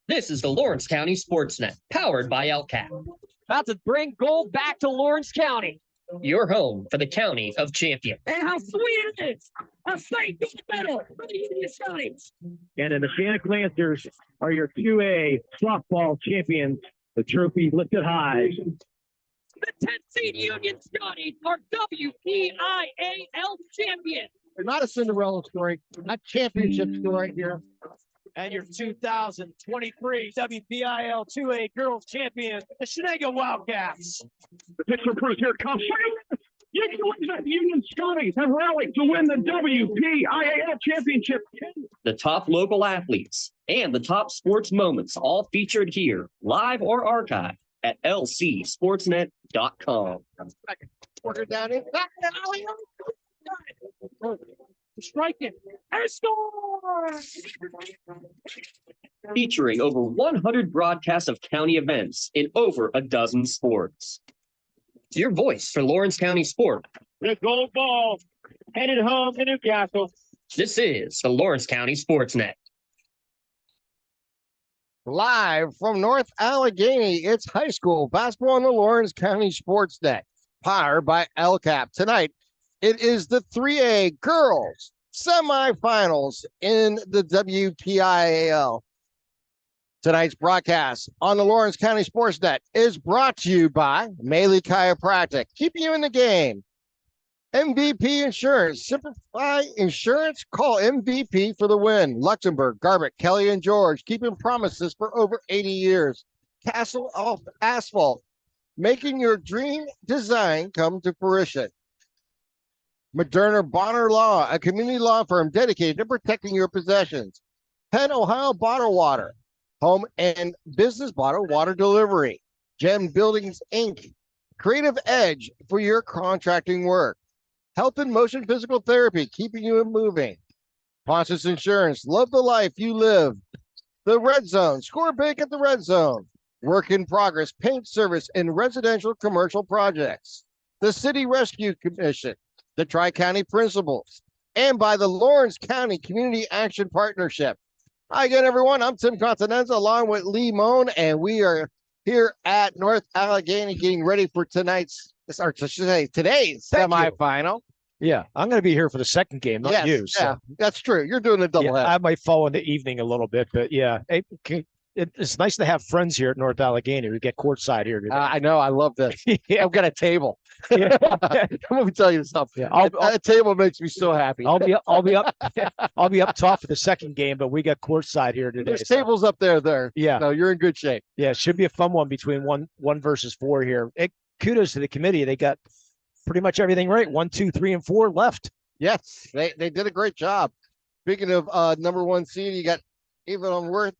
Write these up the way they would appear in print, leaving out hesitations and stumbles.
This is the Lawrence County SportsNet, powered by LCAP. About to bring gold back to Lawrence County. Your home for the County of Champions. And how sweet it is! A state gold medal for the Union Counties. And the Neshannock Lancers are your 2A softball champions. The trophy lifted high. The 10th seed Union Scotties are WPIAL champions. Not a Cinderella story, not championship story here. And your 2023 WPIAL 2A girls champions, the Neshannock Wildcats. The picture proves here comes. Union Scotties have rallied to win the WPIAL championship. The top local athletes and the top sports moments all featured here, live or archived at lcsportsnet.com. Quarter down in. Strike it and score! Featuring over 100 broadcasts of county events in over a dozen sports. Your voice for Lawrence County sport. The gold ball headed home to Newcastle. This is the Lawrence County SportsNet. Live from North Allegheny, it's high school basketball on the Lawrence County SportsNet, powered by LCAP. Tonight, it is the 3A girls semifinals in the WPIAL. Tonight's broadcast on the Lawrence County SportsNet is brought to you by Maley Chiropractic, keeping you in the game. MVP Insurance, simplify insurance, call MVP for the win. Luxembourg, Garbutt, Kelly, and George, keeping promises for over 80 years. Castle of Asphalt, making your dream design come to fruition. Moderna Bonner Law, a community law firm dedicated to protecting your possessions. Penn Ohio Bottled Water, home and business bottled water delivery. Gem Buildings, Inc., creative edge for your contracting work. Health and Motion Physical Therapy, keeping you moving. Pontus Insurance, love the life you live. The Red Zone, score big at the Red Zone. Work in Progress, paint service and residential commercial projects. The City Rescue Commission, the Tri-County Principals, and by the Lawrence County Community Action Partnership. Hi again, everyone. I'm Tim Continenza along with Lee Moan, and we are here at North Allegheny getting ready for today's semifinal. Yeah, I'm going to be here for the second game, not you. So. Yeah, that's true. You're doing a double header. I might fall in the evening a little bit, but yeah, it's nice to have friends here at North Allegheny. We get courtside here today. I know. I love this. Yeah. I've got a table. Yeah. Let me tell you something. Yeah, a table makes me so happy. I'll be up top for the second game, but we got courtside here today. There's tables up there. Yeah. No, you're in good shape. Yeah, it should be a fun one between one versus four here. Kudos to the committee. They got pretty much everything right. 1, 2, 3, and 4 left. Yes, they did a great job. Speaking of number one seed, you got Avonworth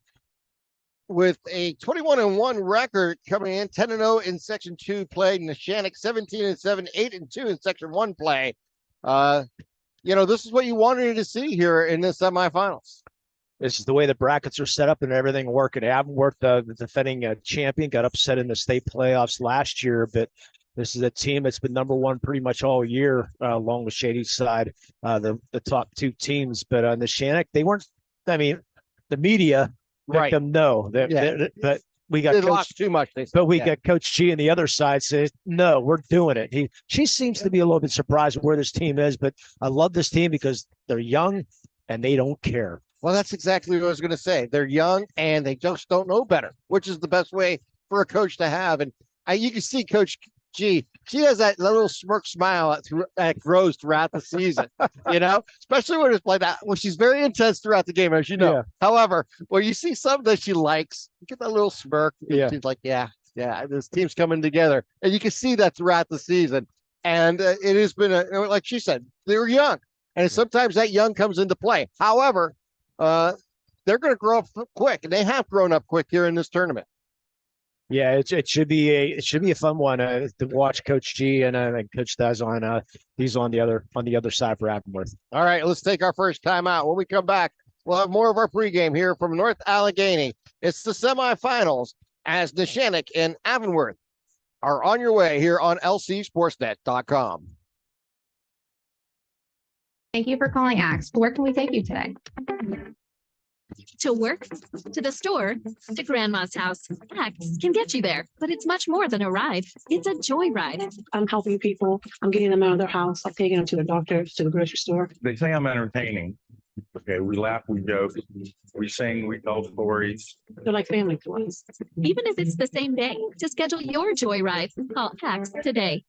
with a 21-1 record coming in, 10-0 in Section 2 play. Neshannock 17-7, 8-2 in Section 1 play. This is what you wanted to see here in the semifinals. This is the way the brackets are set up and everything working. Avonworth, the defending champion, got upset in the state playoffs last year, but this is a team that's been number one pretty much all year, along with Shadyside, the top two teams. But Neshannock, they weren't. I mean, the media let them know that. But we got lost too much. We got Coach G on the other side says, "No, we're doing it." She seems to be a little bit surprised where this team is, but I love this team because they're young and they don't care. Well, that's exactly what I was going to say. They're young and they just don't know better, which is the best way for a coach to have. And you can see Coach G, she has that little smirk smile that grows throughout the season, especially when it's like that. Well, she's very intense throughout the game, as you know. Yeah. However, when you see something that she likes, you get that little smirk. Yeah. She's like, yeah, this team's coming together. And you can see that throughout the season. And it has been, like she said, they were young. And sometimes that young comes into play. However, they're going to grow up quick, and they have grown up quick here in this tournament. Yeah, it should be a fun one to watch Coach G and Coach Daz on. He's on the other side for Avonworth. All right, let's take our first time out. When we come back, we'll have more of our pregame here from North Allegheny. It's the semifinals as Neshannock and Avonworth are on your way here on lcsportsnet.com. Thank you for calling AXE. Where can we take you today? To work, to the store, to Grandma's house. Axe can get you there, but it's much more than a ride. It's a joyride. I'm helping people. I'm getting them out of their house. I'm taking them to the doctors, to the grocery store. They say I'm entertaining. Okay, we laugh, we joke, we sing, we tell stories. They're like family to us. Even if it's the same day, to schedule your joyride, call Axe today.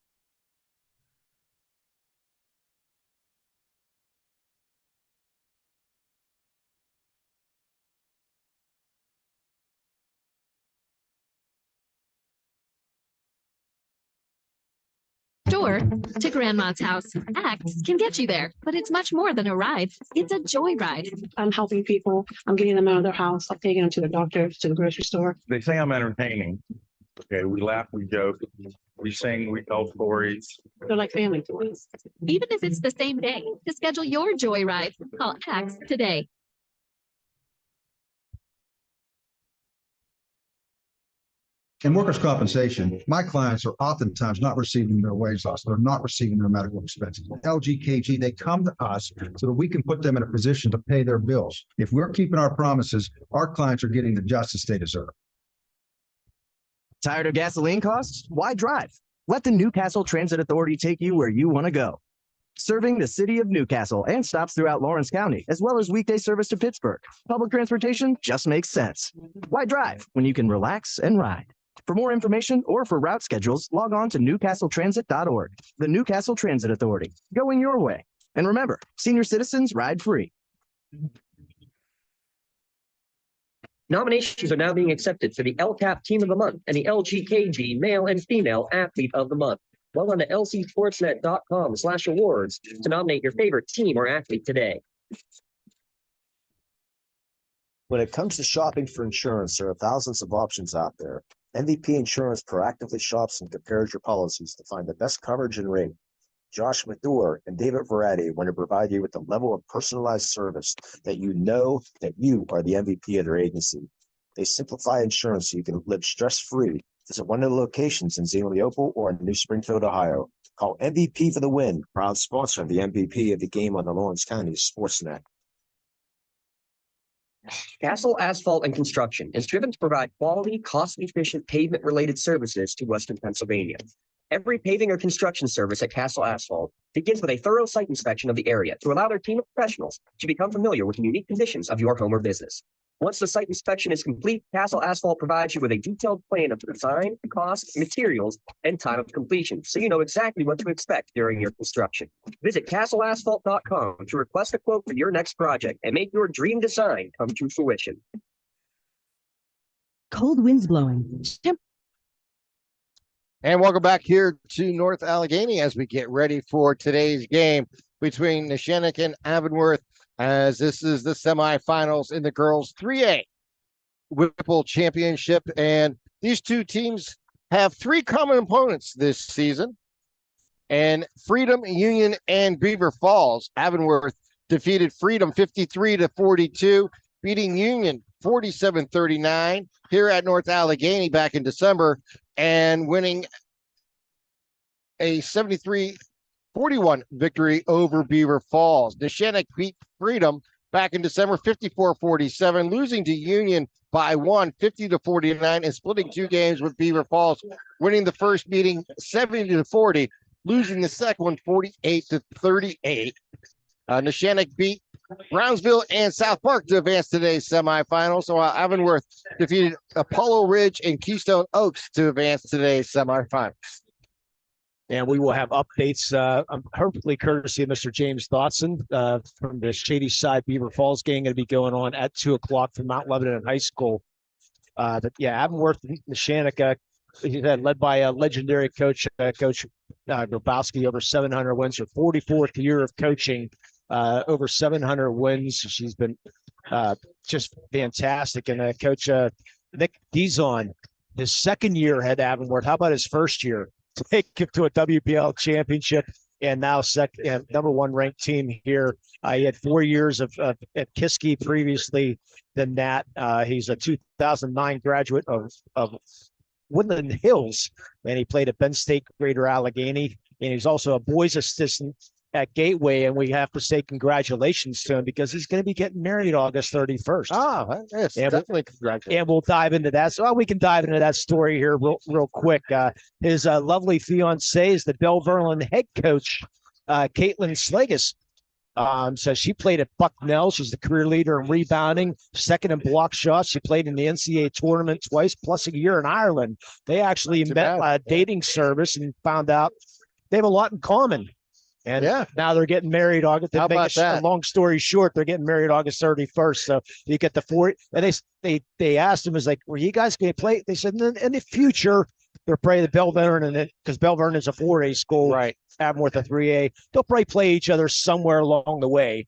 Store to Grandma's house. Axe can get you there, but it's much more than a ride. It's a joyride. I'm helping people. I'm getting them out of their house. I'm taking them to the doctors, to the grocery store. They say I'm entertaining. Okay, we laugh, we joke, we sing, we tell stories. They're like family to us. Even if it's the same day, to schedule your joyride, call Axe today. In workers' compensation, my clients are oftentimes not receiving their wage loss. They're not receiving their medical expenses. LGKG, they come to us so that we can put them in a position to pay their bills. If we're keeping our promises, our clients are getting the justice they deserve. Tired of gasoline costs? Why drive? Let the Newcastle Transit Authority take you where you want to go. Serving the city of Newcastle and stops throughout Lawrence County, as well as weekday service to Pittsburgh. Public transportation just makes sense. Why drive when you can relax and ride? For more information or for route schedules, log on to newcastletransit.org. The Newcastle Transit Authority, going your way. And remember, senior citizens ride free. Nominations are now being accepted for the LCAP Team of the Month and the LGKG Male and Female Athlete of the Month. Log on to lcsportsnet.com/awards to nominate your favorite team or athlete today. When it comes to shopping for insurance, there are thousands of options out there. MVP Insurance proactively shops and compares your policies to find the best coverage and rate. Josh Mathur and David Verratti want to provide you with the level of personalized service that you know that you are the MVP of their agency. They simplify insurance so you can live stress-free. Visit one of the locations in Zaleople or in New Springfield, Ohio. Call MVP for the win, proud sponsor of the MVP of the game on the Lawrence County SportsNet. Castle Asphalt and Construction is driven to provide quality, cost-efficient pavement-related services to Western Pennsylvania. Every paving or construction service at Castle Asphalt begins with a thorough site inspection of the area to allow their team of professionals to become familiar with the unique conditions of your home or business. Once the site inspection is complete, Castle Asphalt provides you with a detailed plan of the design, cost, materials, and time of completion, so you know exactly what to expect during your construction. Visit castleasphalt.com to request a quote for your next project and make your dream design come to fruition. Cold winds blowing. And welcome back here to North Allegheny as we get ready for today's game between Neshannock and Avonworth, as this is the semifinals in the girls 3A Whipple Championship. And these two teams have three common opponents this season, and Freedom, Union, and Beaver Falls. Avonworth defeated Freedom 53-42, beating Union 47-39 here at North Allegheny back in December, and winning a 73-41 victory over Beaver Falls. Neshannock beat Freedom back in December 54-47, losing to Union by 50-49, and splitting two games with Beaver Falls, winning the first meeting 70-40, losing the second one 48-38. Neshannock beat Brownsville and South Park to advance to today's semifinals, while Avonworth defeated Apollo Ridge and Keystone Oaks to advance to today's semifinals. And we will have updates, hopefully courtesy of Mr. James Dotson from the Shady Side Beaver Falls game, going to be going on at 2 o'clock from Mount Lebanon High School. But yeah, Avonworth and Neshannock, led by a legendary coach, Coach Grabowski, over 700 wins, her 44th year of coaching. Over 700 wins. She's been just fantastic. And Coach Nick Dizon, his second year at Avonworth. How about his first year? Take him to a WPL championship, and now number one ranked team here. He had 4 years at Kiski previously than that. He's a 2009 graduate of Woodland Hills, and he played at Penn State Greater Allegheny. And he's also a boys assistant at Gateway, and we have to say congratulations to him because he's going to be getting married August 31st. Yes, And definitely congratulations. And we'll dive into that. So we can dive into that story here real quick. His lovely fiancee is the Bell Verlin head coach, Caitlin Slagus. So she played at Bucknell. She's the career leader in rebounding, second in block shots. She played in the NCAA tournament twice, plus a year in Ireland. They actually met a dating service and found out they have a lot in common. And now they're getting married August. How about that? Long story short, they're getting married August 31st. So you get the 4. And they asked him, is like, were you guys going to play? They said, in the future, they're probably the Bell Vernon, because Bell Vernon is a 4A school, right? Avonworth a 3A. They'll probably play each other somewhere along the way.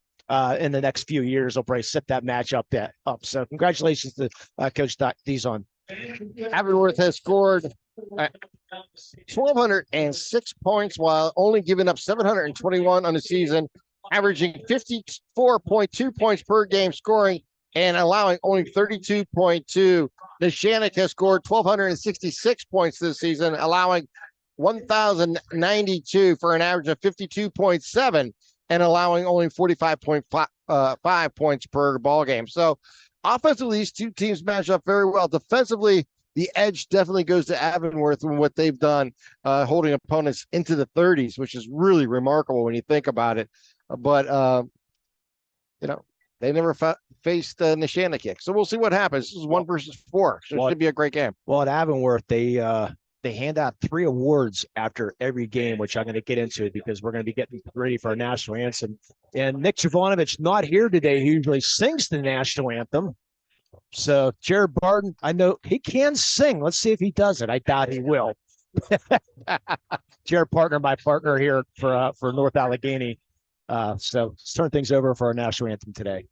In the next few years, they'll probably set that match up. So congratulations to Coach Dizon. Avonworth has scored 1,206 points while only giving up 721 on the season, averaging 54.2 points per game scoring and allowing only 32.2. Neshannock has scored 1,266 points this season, allowing 1,092 for an average of 52.7 and allowing only 45.5 points per ball game. So offensively, these two teams match up very well. Defensively, the edge definitely goes to Avonworth and what they've done, holding opponents into the 30s, which is really remarkable when you think about it. But they never faced Neshannock yet. So we'll see what happens. This is 1 versus 4. So it should be a great game. Well, at Avonworth, they hand out 3 awards after every game, which I'm going to get into because we're going to be getting ready for our national anthem. And Nick Jovanovich not here today. He usually sings the national anthem. So Jared Barton, I know he can sing. Let's see if he does it. I doubt he will. Jared Partner, my partner here for North Allegheny. So let's turn things over for our national anthem today.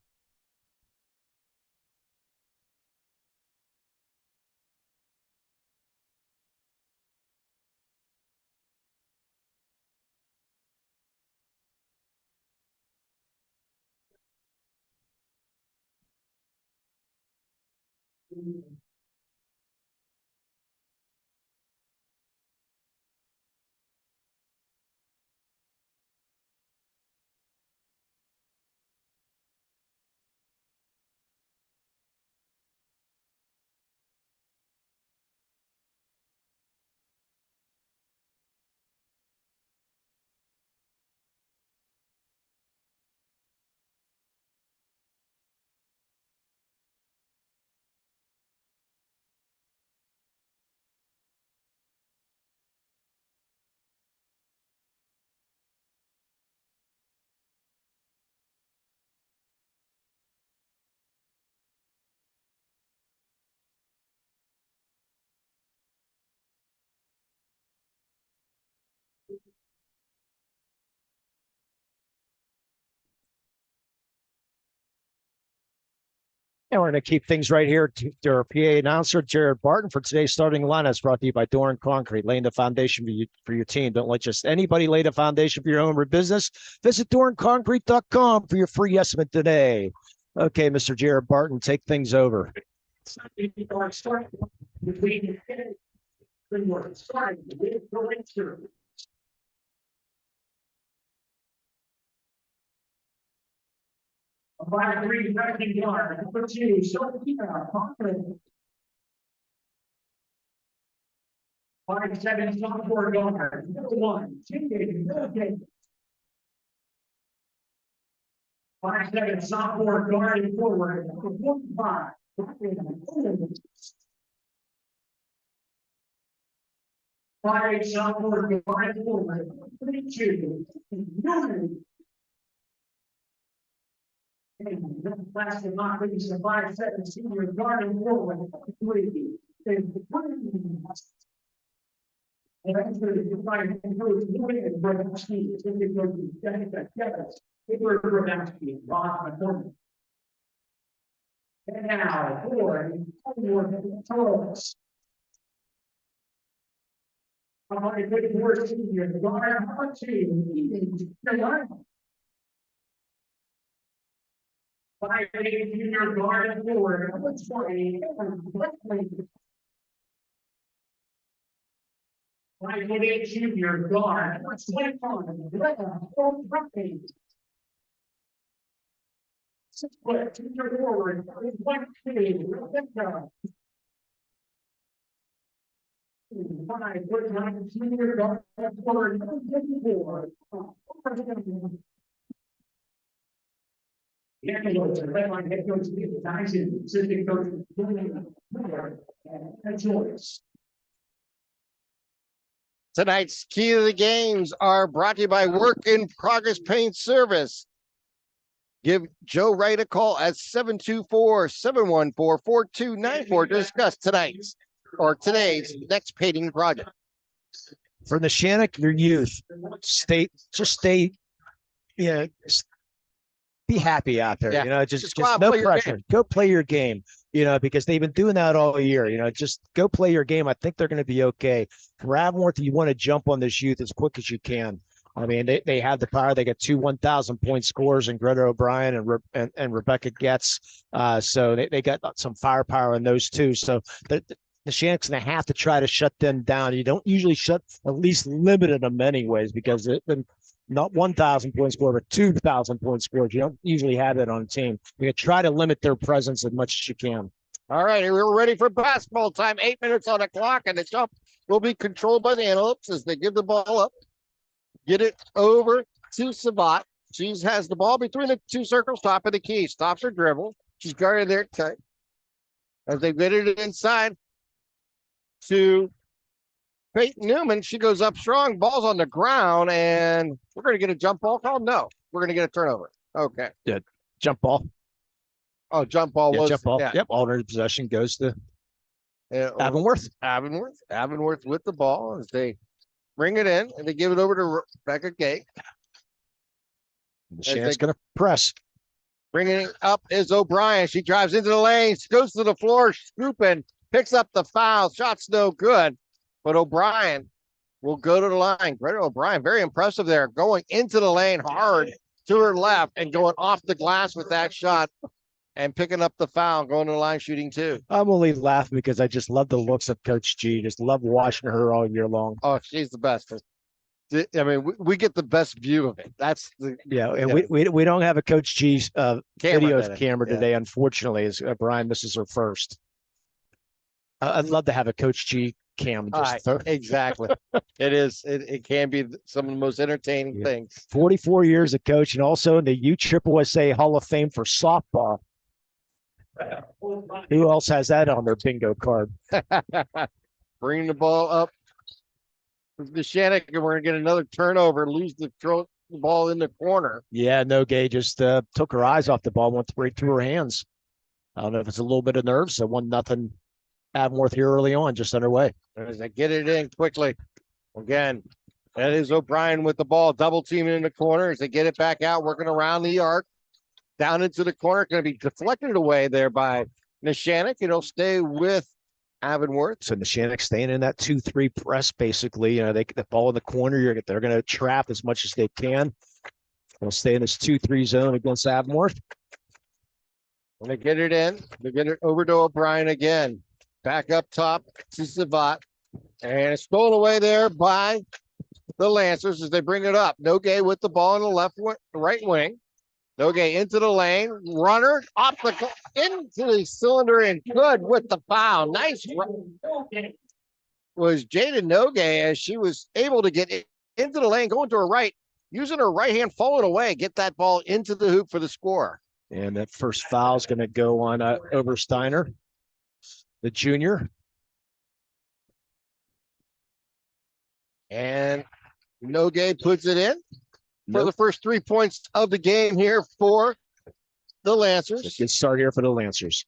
And we're going to keep things right here to our PA announcer, Jared Barton, for today's starting lineup. It's brought to you by Doran Concrete, laying the foundation for your team. Don't let just anybody lay the foundation for your home or business. Visit doranconcrete.com for your free estimate today. Okay, Mr. Jared Barton, take things over. By 3 second yard, number 2, confident. 5-7 sophomore guard, number 1, 5-7 sophomore guard and forward, number 45. 5-8 sophomore guard and forward, 32. Last but not least, the 5-7 senior guard and forward, 3. And eventually, the 5 improves moving and breaking speed. It's going to go to Dennis. It will go down to the bottom. And now, for Avonworth Antelopes. I'm going to put the word senior guard number 2. 5-8 junior guard and forward, number 20. 5'8" junior guard. Six foot, junior forward, 1'2", 5'9" junior guard forward, 54. The Antelopes are led by head coach Steve Dyson, assistant coach and Joyce. Tonight's key to the games are brought to you by Work in Progress Paint Service. Give Joe Wright a call at 724-714-4294 to discuss today's next painting project. For Neshannock, your youth, stay, be happy out there. Yeah. Just go out and no play your pressure. game. Go play your game. Because they've been doing that all year. Just go play your game. I think they're going to be okay. For Avonworth, you want to jump on this youth as quick as you can. I mean, they have the power. They got 2 1,000-point scorers in Greta O'Brien and Rebecca Getz. So they got some firepower in those two. So the Neshannock's going to have to try to shut them down. You don't usually at least limited them anyways, because it's been not 1,000-point score, but 2,000-point scores. You don't usually have that on a team. You try to limit their presence as much as you can. All right, we're ready for basketball time. 8 minutes on the clock, and the jump will be controlled by the Antelopes as they give the ball up. Get it over to Savat. She has the ball between the two circles, top of the key. Stops her dribble. She's guarded there tight. As they get it inside to Peyton Newman, she goes up strong. Ball's on the ground, and we're going to get a jump ball call? No, we're going to get a turnover. Okay. Good. Jump ball. Oh, jump ball was. Jump ball. Yeah. Yep. Alternate possession goes to Avonworth. Avonworth with the ball as they bring it in, and they give it over to Rebecca Gay. Shannon's going to press. Bringing it up is O'Brien. She drives into the lane, goes to the floor, scooping, picks up the foul. Shot's no good, but O'Brien will go to the line. Greta O'Brien, very impressive there, going into the lane hard to her left and going off the glass with that shot and picking up the foul, going to the line, shooting 2. I'm only laughing because I just love the looks of Coach G. Just love watching her all year long. Oh, she's the best. I mean, we get the best view of it. That's the and we don't have a Coach G's video today. camera today, unfortunately, as Brian misses her first. I'd love to have a Coach G cam. Exactly. It can be some of the most entertaining things. 44 years of coach, and also in the USSSA Hall of Fame for softball. Who else has that on their bingo card? Bringing the ball up with Neshannock, and we're going to get another turnover, lose the ball in the corner. Yeah, Nogue just took her eyes off the ball, went right through her hands. I don't know if it's a little bit of nerves. So 1-0 Avonworth here early on, just underway. As they get it in quickly. Again, that is O'Brien with the ball, double teaming in the corner as they get it back out, working around the arc. Down into the corner, going to be deflected away there by Neshannock. It'll stay with Avonworth. So Neshannock staying in that 2-3 press, basically. They get the ball in the corner. They're going to trap as much as they can. They'll stay in this 2-3 zone against Avonworth. When they get it in, they get it over to O'Brien again. Back up top to Savat. And it's stolen away there by the Lancers as they bring it up. Nogue with the ball in the right wing. Nogue into the lane, runner into the cylinder and good with the foul. Nice run. Was Jada Nogue as she was able to get into the lane, going to her right, using her right hand, falling away, get that ball into the hoop for the score. And that first foul is going to go on Obersteiner, the junior. And Nogue puts it in. For the first 3 points of the game here for the Lancers. Good start here for the Lancers.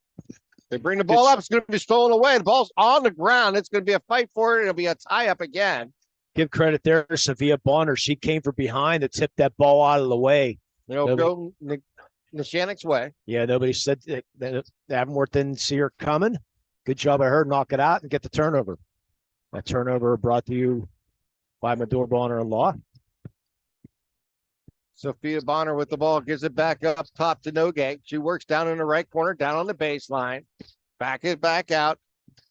They bring the ball up. It's going to be stolen away. The ball's on the ground. It's going to be a fight for it. It'll be a tie-up again. Give credit there to Savia Bonner. She came from behind to tip that ball out of the way. Go Neshannock's way. Yeah, nobody said that Avonworth didn't see her coming. Good job by her. Knock it out and get the turnover. That turnover brought to you by Medora Bonner-in-law. Sophia Bonner with the ball, gives it back up top to Nogue. She works down in the right corner, down on the baseline. Back it back out.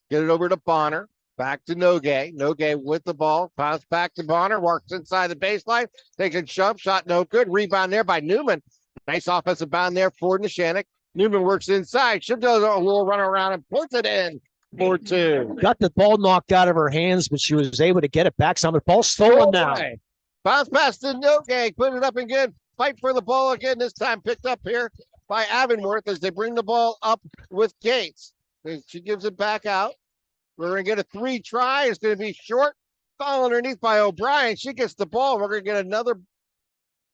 Get it over to Bonner. Back to Nogue. Nogue with the ball. Bounce back to Bonner. Works inside the baseline. Takes a jump shot. No good. Rebound there by Newman. Nice offensive bound there for Neshannock. Newman works inside. Should do a little run around and puts it in for 2. Got the ball knocked out of her hands, but she was able to get it back. Some of the ball stolen now. Bounce pass to Nogue. Put it up again. Fight for the ball again. This time picked up here by Avonworth as they bring the ball up with Gates. She gives it back out. We're going to get a 3 try. It's going to be short. Fall underneath by O'Brien. She gets the ball. We're going to get another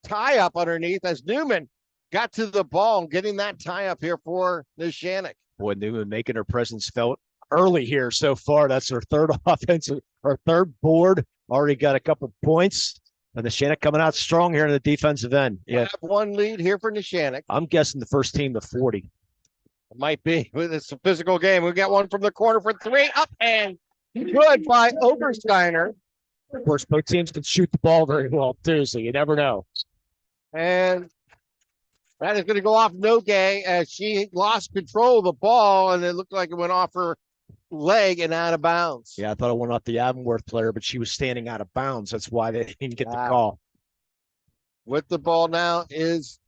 tie up underneath as Newman got to the ball, getting that tie up here for Neshannock. Boy, Newman making her presence felt early here so far. That's her third offensive, her third board. Already got a couple points. And Neshannock coming out strong here in the defensive end. Yeah. Have 1 lead here for Neshannock. I'm guessing the first team to 40. It might be. It's a physical game. We got one from the corner for 3. Up and good by Obersteiner. Of course, both teams can shoot the ball very well, too, so you never know. And that is going to go off Nogue as she lost control of the ball, and it looked like it went off her leg and out of bounds. Yeah, I thought it went off the Avonworth player, but she was standing out of bounds. That's why they didn't get the call. With the ball now is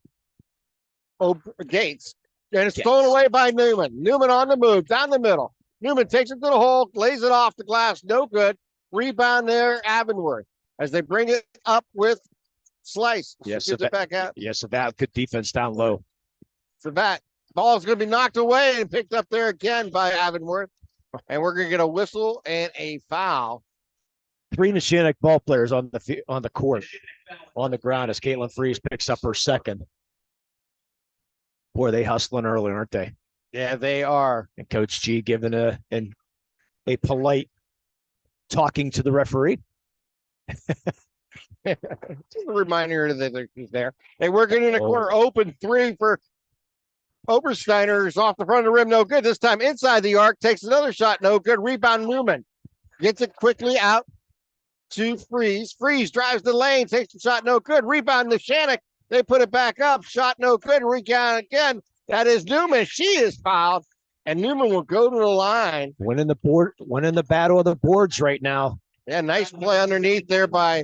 Gates. And it's thrown away by Newman. Newman on the move, down the middle. Newman takes it to the hole, lays it off the glass. No good. Rebound there, Avonworth. As they bring it up with Slice. Yes, Gets it back out. Yes, that good defense down low. Savat. Ball's going to be knocked away and picked up there again by Avonworth. And we're going to get a whistle and a foul. 3 Neshannock ball players on the court, on the ground as Caitlin Freeze picks up her second. Boy, they hustling early, aren't they? Yeah, they are. And Coach G giving a polite talking to the referee. Just a reminder that he's there. They working in the corner, open 3 for Obersteiner is off the front of the rim, no good. This time inside the arc, takes another shot, no good. Rebound Newman. Gets it quickly out to Freeze. Freeze drives the lane, takes the shot, no good. Rebound Neshannock. They put it back up. Shot no good. Rebound again. That is Newman. She is fouled. And Newman will go to the line. Winning the battle of the boards right now. Yeah, nice play underneath there by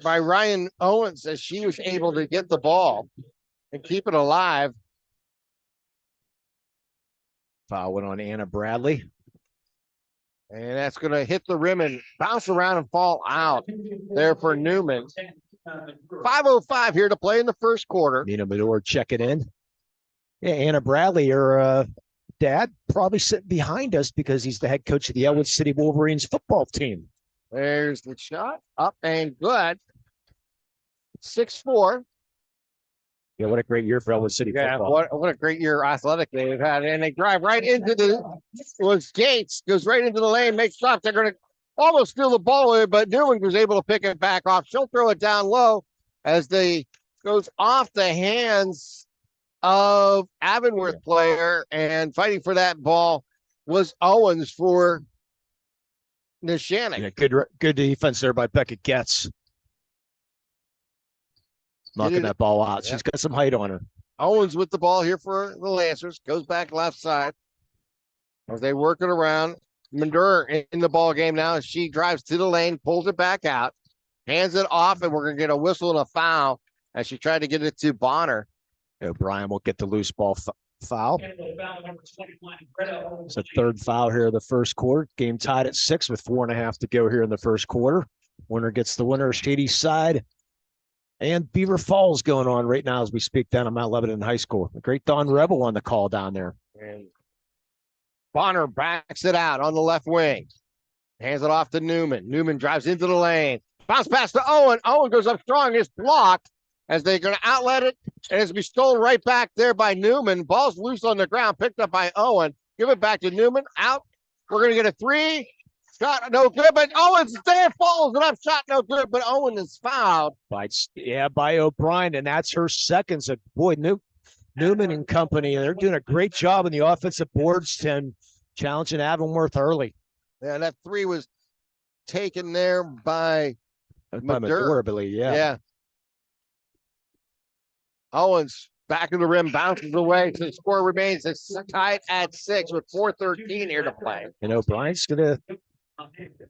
Ryan Owens as she was able to get the ball and keep it alive. Foul went on Anna Bradley. And that's going to hit the rim and bounce around and fall out there for Newman. 5:05 here to play in the first quarter. Nina Medor checking in. Yeah, Anna Bradley, her dad, probably sitting behind us because he's the head coach of the Elwood City Wolverines football team. There's the shot. Up and good. 6-4. Yeah, what a great year for Elwood City football. What a great year athletically they've had. And they drive right into Gates, goes right into the lane, makes stops. They're going to almost steal the ball away, but Newman was able to pick it back off. She'll throw it down low as they goes off the hands of Avonworth player, and fighting for that ball was Owens for Neshannock. Yeah, good defense there by Becca Getz. Knocking that ball out. She's got some height on her. Owens with the ball here for the Lancers. Goes back left side as they work it around. Mandur in the ball game now as she drives to the lane, pulls it back out, hands it off, and we're going to get a whistle and a foul as she tried to get it to Bonner. O'Brien will get the loose ball foul. It's a third foul here of the first quarter. Game tied at 6 with 4.5 to go here in the first quarter. Winner gets the winner, Shady Side and Beaver Falls going on right now as we speak down at Mount Lebanon High School. The great Don Rebel on the call down there. And Bonner backs it out on the left wing. Hands it off to Newman. Newman drives into the lane. Bounce pass to Owen. Owen goes up strong. It's blocked as they're going to outlet it. And it's going to be stolen right back there by Newman. Ball's loose on the ground, picked up by Owen. Give it back to Newman. Out. We're going to get a 3. Shot no good, but Owens there falls and up. Shot no good, but Owen is fouled. By O'Brien, and that's her second. So, boy, Newman and company, they're doing a great job in the offensive boards and challenging Avonworth early. Yeah, that 3 was taken there by Medor, I believe. Yeah. Owens back of the rim, bounces away. So the score remains tied at 6 with 4:13 here to play. And O'Brien's going to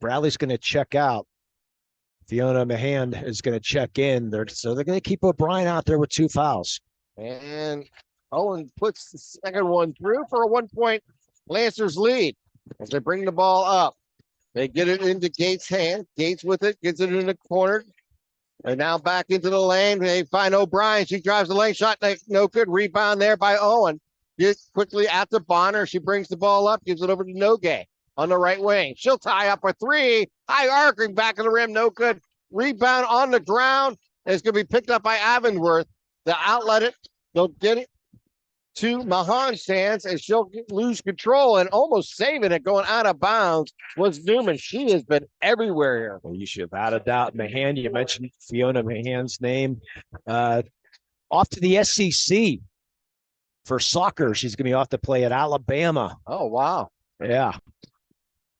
Bradley's going to check out. Fiona Mahan is going to check in. So they're going to keep O'Brien out there with 2 fouls. And Owen puts the second one through for a 1-point Lancers lead. As they bring the ball up, they get it into Gates' hand. Gates with it, gets it in the corner. And now back into the lane. They find O'Brien. She drives the lane shot. No good. Rebound there by Owen. Gets quickly at the Bonner. She brings the ball up, gives it over to Nogue on the right wing. She'll tie up a 3. High arcing back of the rim. No good. Rebound on the ground. And it's going to be picked up by Avonworth. They'll outlet it. They'll get it to Mahan's hands, and she'll lose control and almost saving it going out of bounds was Newman. She has been everywhere here. Well, you should, without a doubt. Mahan, you mentioned Fiona Mahan's name. Off to the SEC for soccer. She's going to be off to play at Alabama. Oh, wow. Yeah.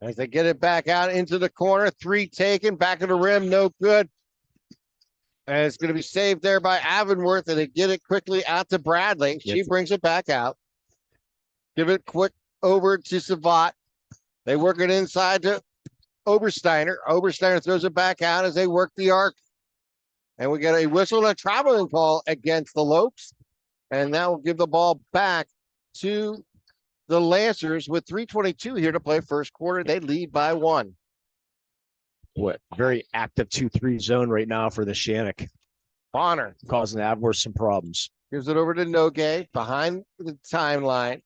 As they get it back out into the corner, 3 taken, back of the rim, no good. And it's going to be saved there by Avonworth, and they get it quickly out to Bradley. She brings it back out. Give it quick over to Savat. They work it inside to Obersteiner. Obersteiner throws it back out as they work the arc. And we get a whistle and a traveling call against the Lopes. And now we'll give the ball back to the Lancers with 3:22 here to play first quarter. They lead by 1. What very active 2-3 zone right now for the Neshannock. Bonner causing Avonworth some problems. Gives it over to Nogue behind the timeline.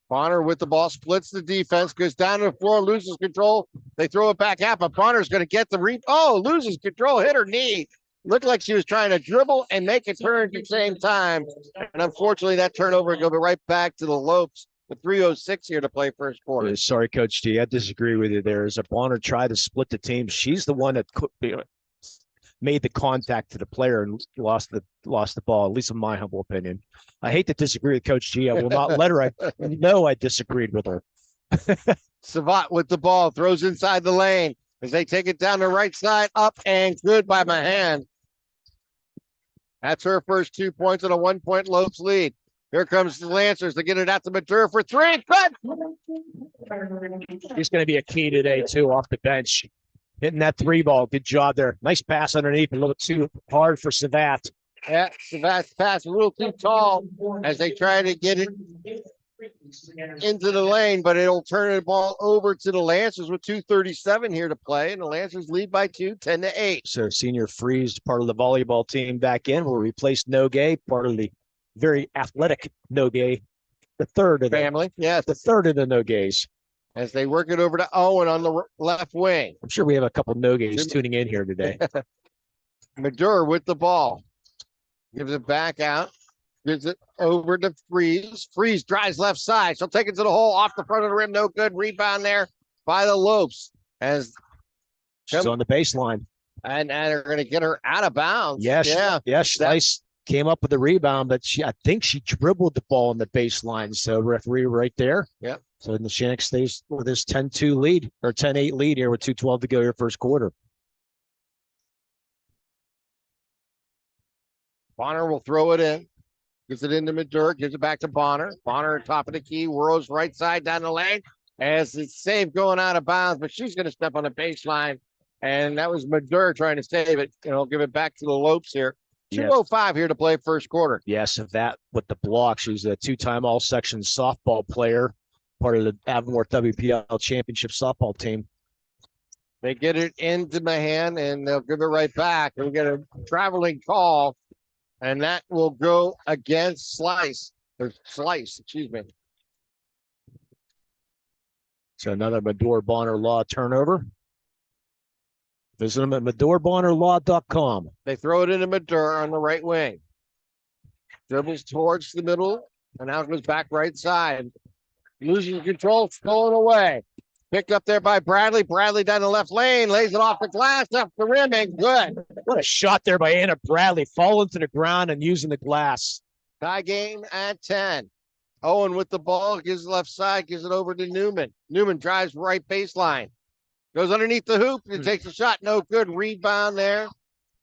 Bonner with the ball, splits the defense, goes down to the floor, loses control. They throw it back out, but Bonner's going to get the loses control, hit her knee. Looked like she was trying to dribble and make a turn at the same time. And unfortunately, that turnover will go right back to the Lopes. The 3:06 here to play first quarter. Sorry, Coach G. I disagree with you there. As a Bonner tried to split the team, she's the one that made the contact to the player and lost the ball, at least in my humble opinion. I hate to disagree with Coach G. I will not let her. I know I disagreed with her. Savat with the ball, throws inside the lane as they take it down the right side, up and good by Mahan. That's her first 2 points and a 1-point Lopes lead. Here comes the Lancers. They get it out to Mature for 3. Good. He's going to be a key today, too, off the bench. Hitting that 3 ball. Good job there. Nice pass underneath. A little too hard for Savat. Yeah, Savat's pass a little too tall as they try to get it into the lane, but it'll turn the ball over to the Lancers with 2:37 here to play. And the Lancers lead by 2, 10-8. So senior Freeze, part of the volleyball team back in, will replace Nogue, part of the very athletic Nogue, the third of family. Yes, the third of the Nogues. As they work it over to Owen on the left wing. I'm sure we have a couple Nogues tuning in here today. Madur with the ball. Gives it back out. Gives it over to Freeze. Freeze drives left side. She'll take it to the hole off the front of the rim. No good. Rebound there by the Lopes. As she's on the baseline. And they're going to get her out of bounds. Yes. Yeah. Slice came up with the rebound, but I think she dribbled the ball on the baseline. So referee right there. Yep. So Neshannock stays with his 10-2 lead or 10-8 lead here with 2:12 to go here first quarter. Bonner will throw it in. Gives it into Madur. Gives it back to Bonner. Bonner top of the key. Whirls right side down the lane. As it's saved going out of bounds, but she's going to step on the baseline. And that was Madur trying to save it. And I'll give it back to the Lopes here. 2:05 here to play first quarter. Yes, that with the block. She's a 2-time all-section softball player, part of the Avonworth WPIAL championship softball team. They get it into Mahan, and they'll give it right back. And we get a traveling call, and that will go against Slice, excuse me. So another Madur Bonner Law turnover. Visit them at MadurBonnerLaw.com. They throw it into Madur on the right wing. Dribbles towards the middle, and now goes back right side. Losing control, stolen away. Picked up there by Bradley. Bradley down the left lane, lays it off the glass, up the rim, and good. What a shot there by Anna Bradley, falling to the ground and using the glass. Tie game at 10. Owen with the ball, gives it left side, gives it over to Newman. Newman drives right baseline. Goes underneath the hoop and takes a shot. No good. Rebound there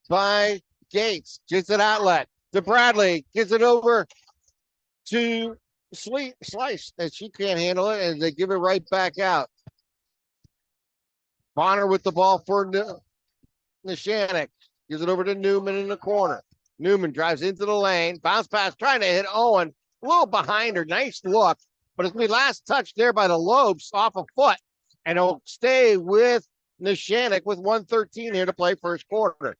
by Gates. Gets it outlet to Bradley. Gives it over to Slice. And she can't handle it. And they give it right back out. Bonner with the ball for Neshannock. Gives it over to Newman in the corner. Newman drives into the lane. Bounce pass trying to hit Owen. A little behind her. Nice look. But it's the last touch there by the Lopes off a foot. And it'll stay with Neshannock with 1:13 here to play first quarter.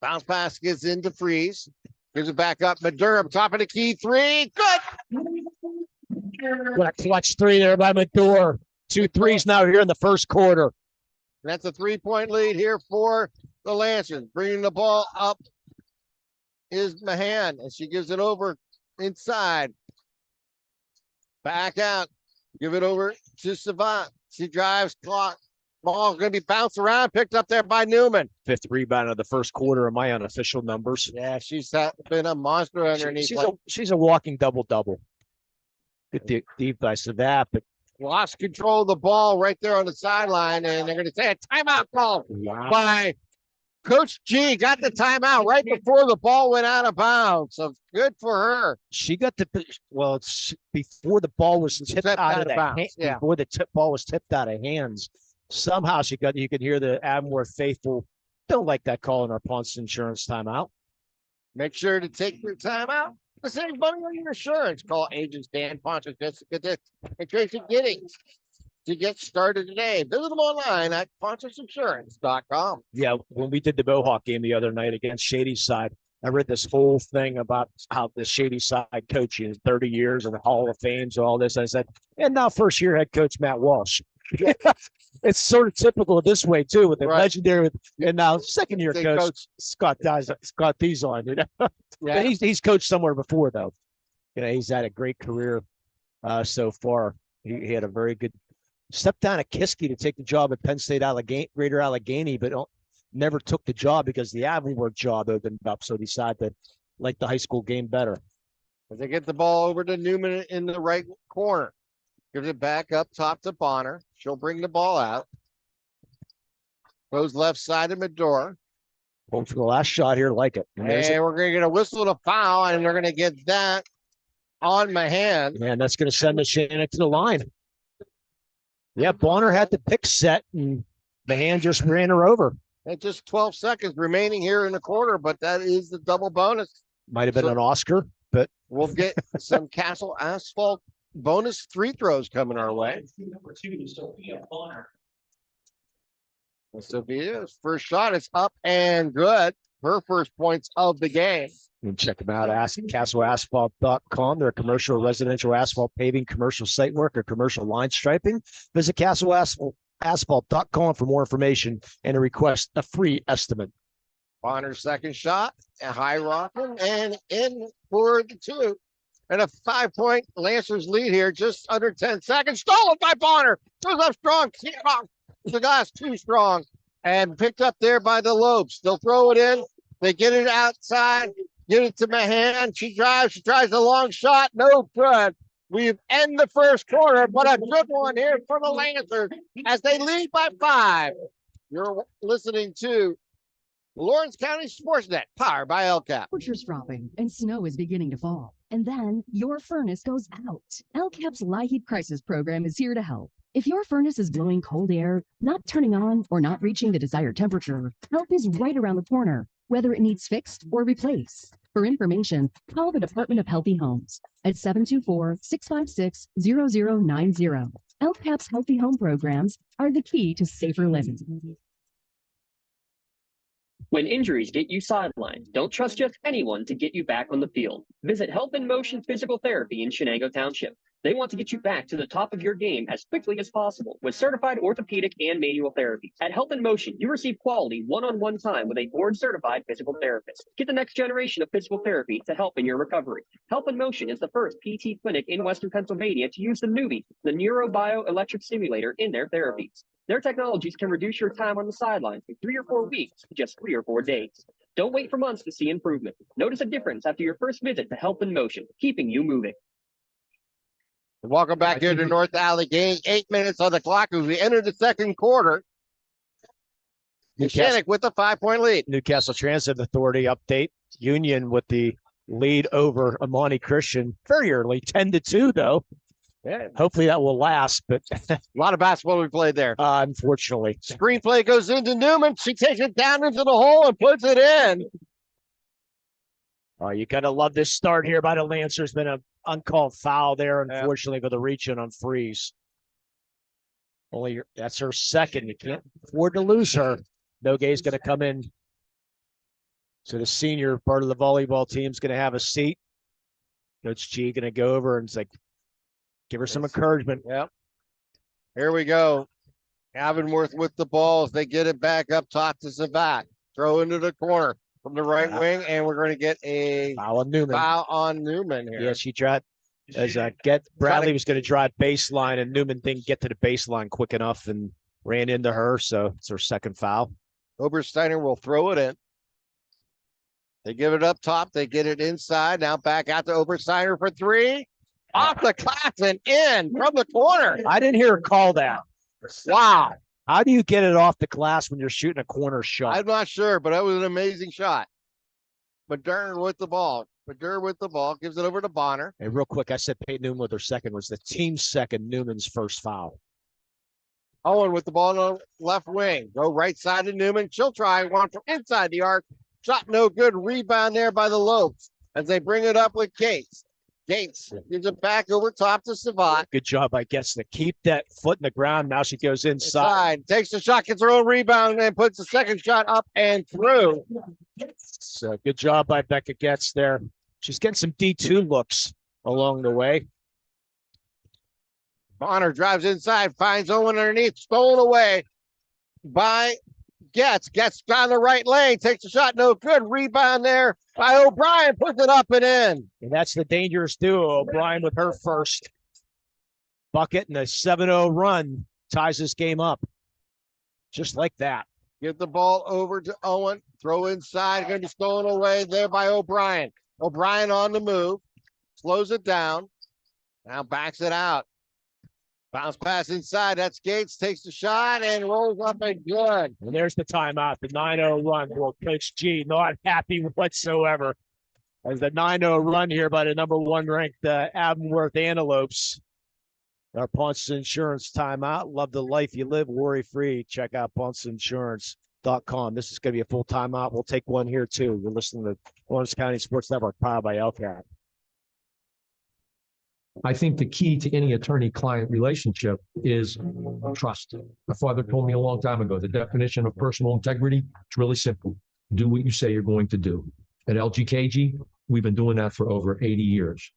Bounce pass gets into Freeze. Gives it back up. Madurham, top of the key three. Good. What a clutch three there by Mador. 2 threes now here in the first quarter. That's a 3-point lead here for the Lancers. Bringing the ball up is Mahan, and she gives it over inside. Back out. Give it over to Savant. She drives, clock. Ball going to be bounced around, picked up there by Newman. 5th rebound of the first quarter in my unofficial numbers. Yeah, she's been a monster underneath. She's a walking double-double. Good deep by Savat, but lost control of the ball right there on the sideline, and they're going to say a timeout call by Coach G. Got the timeout right before the ball went out of bounds. So good for her. She got it's before the ball was tipped out of bounds. Yeah. Before the ball was tipped out of hands. Somehow you could hear the Avonworth faithful don't like that call in our Ponce Insurance timeout. Make sure to take your timeout. The same money on your insurance. Call agents Dan Ponce and Tracy Giddings to get started today. Visit them online at PonceInsurance.com. Yeah, when we did the Mohawk game the other night against Shady Side, I read this whole thing about how the Shady Side coaching is 30 years and the Hall of Fames and all this. I said, and now first year head coach Matt Walsh. It's sort of typical this way too, with the legendary, and now second year coach Scott Dizon. You know, but he's coached somewhere before though. You know, he's had a great career so far. He had a very good step down at Kiski to take the job at Penn State Greater Allegheny, but never took the job because the Avonworth job opened up. So decided to like the high school game better. As they get the ball over to Newman in the right corner. Gives it back up top to Bonner. She'll bring the ball out. Goes left side to Medora. Well, for the last shot here, like it. And we're going to get a whistle to foul, and they're going to get that on Mahan. Man, that's going to send Neshannock to the line. Yeah, Bonner had the pick set, and Mahan just ran her over. And just 12 seconds remaining here in the quarter, but that is the double bonus. Might have been an Oscar, but we'll get some Castle Asphalt bonus free throws coming our way. Sophia's first shot is up and good. Her first points of the game. You can check them out at castleasphalt.com. They're a commercial residential asphalt paving, commercial site work, or commercial line striping. Visit castleasphalt.com for more information and to request a free estimate. Bonner's second shot, a high rocking, and in for the two. And a 5-point Lancers lead here, just under 10 seconds. Stolen by Bonner. Goes up strong. The guy's too strong. And picked up there by the Lopes. They'll throw it in. They get it outside. Get it to Mahan. She tries a long shot. No good. We've ended the first quarter, but a good one here for the Lancers as they lead by 5. You're listening to Lawrence County SportsNet, powered by LCAP. Temperatures dropping and snow is beginning to fall. And then your furnace goes out. LCAP's LIHEAT Crisis Program is here to help. If your furnace is blowing cold air, not turning on, or not reaching the desired temperature, help is right around the corner, whether it needs fixed or replaced. For information, call the Department of Healthy Homes at 724-656-0090. LCAP's Healthy Home programs are the key to safer living. When injuries get you sidelined, don't trust just anyone to get you back on the field. Visit Health in Motion Physical Therapy in Shenango Township. They want to get you back to the top of your game as quickly as possible with certified orthopedic and manual therapy. At Health in Motion, you receive quality one-on-one time with a board-certified physical therapist. Get the next generation of physical therapy to help in your recovery. Health in Motion is the first PT clinic in Western Pennsylvania to use the newbie, the neurobioelectric simulator, in their therapies. Their technologies can reduce your time on the sidelines from 3 or 4 weeks to just 3 or 4 days. Don't wait for months to see improvement. Notice a difference after your first visit to Health in Motion, keeping you moving. Welcome back here to North Allegheny. 8 minutes on the clock as we enter the second quarter. Neshannock with a 5-point lead. Newcastle Transit Authority update. Union with the lead over Amani Christian very early, 10-2 though. Yeah, Hopefully that will last, but a lot of basketball we played there. unfortunately. Screenplay goes into Newman. She takes it down into the hole and puts it in. Oh, you gotta love this start here by the Lancers. Been an uncalled foul there, unfortunately, for the reach-in on Freeze. That's her second. You can't afford to lose her. Nogay's gonna come in. So the senior part of the volleyball team's gonna have a seat. Coach G gonna go over and like give her some encouragement. Yep. Here we go. Avonworth with the balls. They get it back up top to Savat. Throw into the corner from the right wing, and we're going to get a Foul on Newman. Foul on Newman here. Yeah, she tried as Bradley was going to drive baseline, and Newman didn't get to the baseline quick enough and ran into her. So it's her second foul. Obersteiner will throw it in. They give it up top. They get it inside. Now back out to Obersteiner for three. Off the glass and in from the corner. I didn't hear her call that. Wow. How do you get it off the glass when you're shooting a corner shot? I'm not sure, but that was an amazing shot. Modern with the ball. Modern with the ball. Gives it over to Bonner. Hey, real quick, I said Peyton Newman with her second was the team's second, Newman's first foul. Owen with the ball on the left wing. Go right side to Newman. She'll try one from inside the arc. Shot no good. Rebound there by the Lopes as they bring it up with Gates. Gates gives it back over top to Savat. Good job by Getz to keep that foot in the ground. Now she goes inside. Takes the shot, gets her own rebound, and puts the second shot up and through. So good job by Becca Getz there. She's getting some D2 looks along the way. Bonner drives inside, finds Owen underneath, stolen away by Getz. Getz down the right lane, takes the shot, no good. Rebound there by O'Brien, puts it up and in. And that's the dangerous duo. O'Brien with her first bucket and a 7-0 run ties this game up. Just like that. Give the ball over to Owen. Throw inside, going to be stolen away there by O'Brien. O'Brien on the move, slows it down, now backs it out. Bounce pass inside. That's Gates. Takes the shot and rolls up and good. And there's the timeout. The 9-0 run. Well, Coach G not happy whatsoever. As the 9-0 run here by the number one ranked Avonworth Antelopes. Our Ponce Insurance timeout. Love the life you live. Worry free. Check out PonceInsurance.com. This is going to be a full timeout. We'll take one here too. You're listening to Lawrence County Sports Network, powered by LCAT. I think the key to any attorney-client relationship is trust. My father told me a long time ago, the definition of personal integrity, it's really simple. Do what you say you're going to do. At LGKG, we've been doing that for over 80 years.